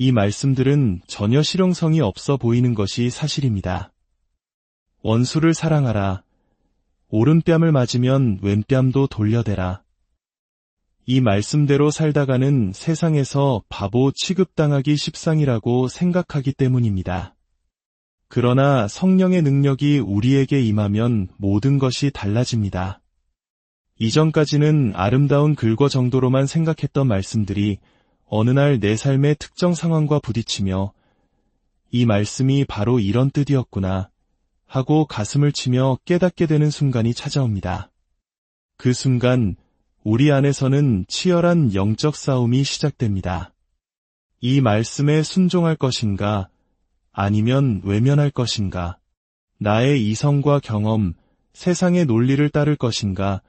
이 말씀들은 전혀 실용성이 없어 보이는 것이 사실입니다. 원수를 사랑하라. 오른뺨을 맞으면 왼뺨도 돌려대라. 이 말씀대로 살다가는 세상에서 바보 취급당하기 십상이라고 생각하기 때문입니다. 그러나 성령의 능력이 우리에게 임하면 모든 것이 달라집니다. 이전까지는 아름다운 글거 정도로만 생각했던 말씀들이 어느 날 내 삶의 특정 상황과 부딪히며 이 말씀이 바로 이런 뜻이었구나 하고 가슴을 치며 깨닫게 되는 순간이 찾아옵니다. 그 순간 우리 안에서는 치열한 영적 싸움이 시작됩니다. 이 말씀에 순종할 것인가 아니면 외면할 것인가, 나의 이성과 경험, 세상의 논리를 따를 것인가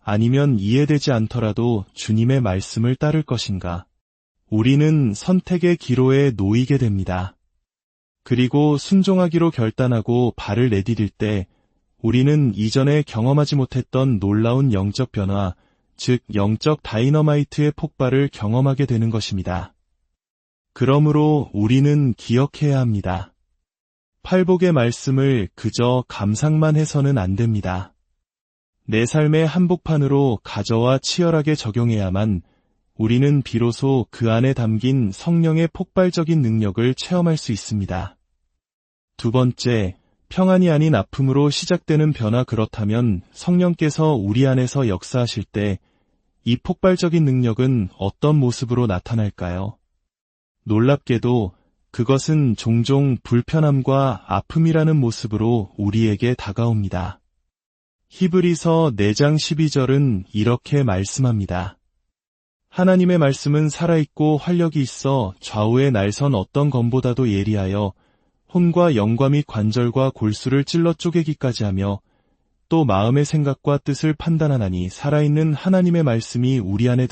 아니면 이해되지 않더라도 주님의 말씀을 따를 것인가. 우리는 선택의 기로에 놓이게 됩니다. 그리고 순종하기로 결단하고 발을 내디딜 때 우리는 이전에 경험하지 못했던 놀라운 영적 변화, 즉 영적 다이너마이트의 폭발을 경험하게 되는 것입니다. 그러므로 우리는 기억해야 합니다. 팔복의 말씀을 그저 감상만 해서는 안 됩니다. 내 삶의 한복판으로 가져와 치열하게 적용해야만 우리는 비로소 그 안에 담긴 성령의 폭발적인 능력을 체험할 수 있습니다. 두 번째, 평안이 아닌 아픔으로 시작되는 변화. 그렇다면 성령께서 우리 안에서 역사하실 때 이 폭발적인 능력은 어떤 모습으로 나타날까요? 놀랍게도 그것은 종종 불편함과 아픔이라는 모습으로 우리에게 다가옵니다. 히브리서 4장 12절은 이렇게 말씀합니다. 하나님의 말씀은 살아있고 활력이 있어 좌우의 날선 어떤 검보다도 예리하여 혼과 영과 및 관절과 골수를 찔러 쪼개기까지 하며 또 마음의 생각과 뜻을 판단하나니 살아있는 하나님의 말씀이 우리 안에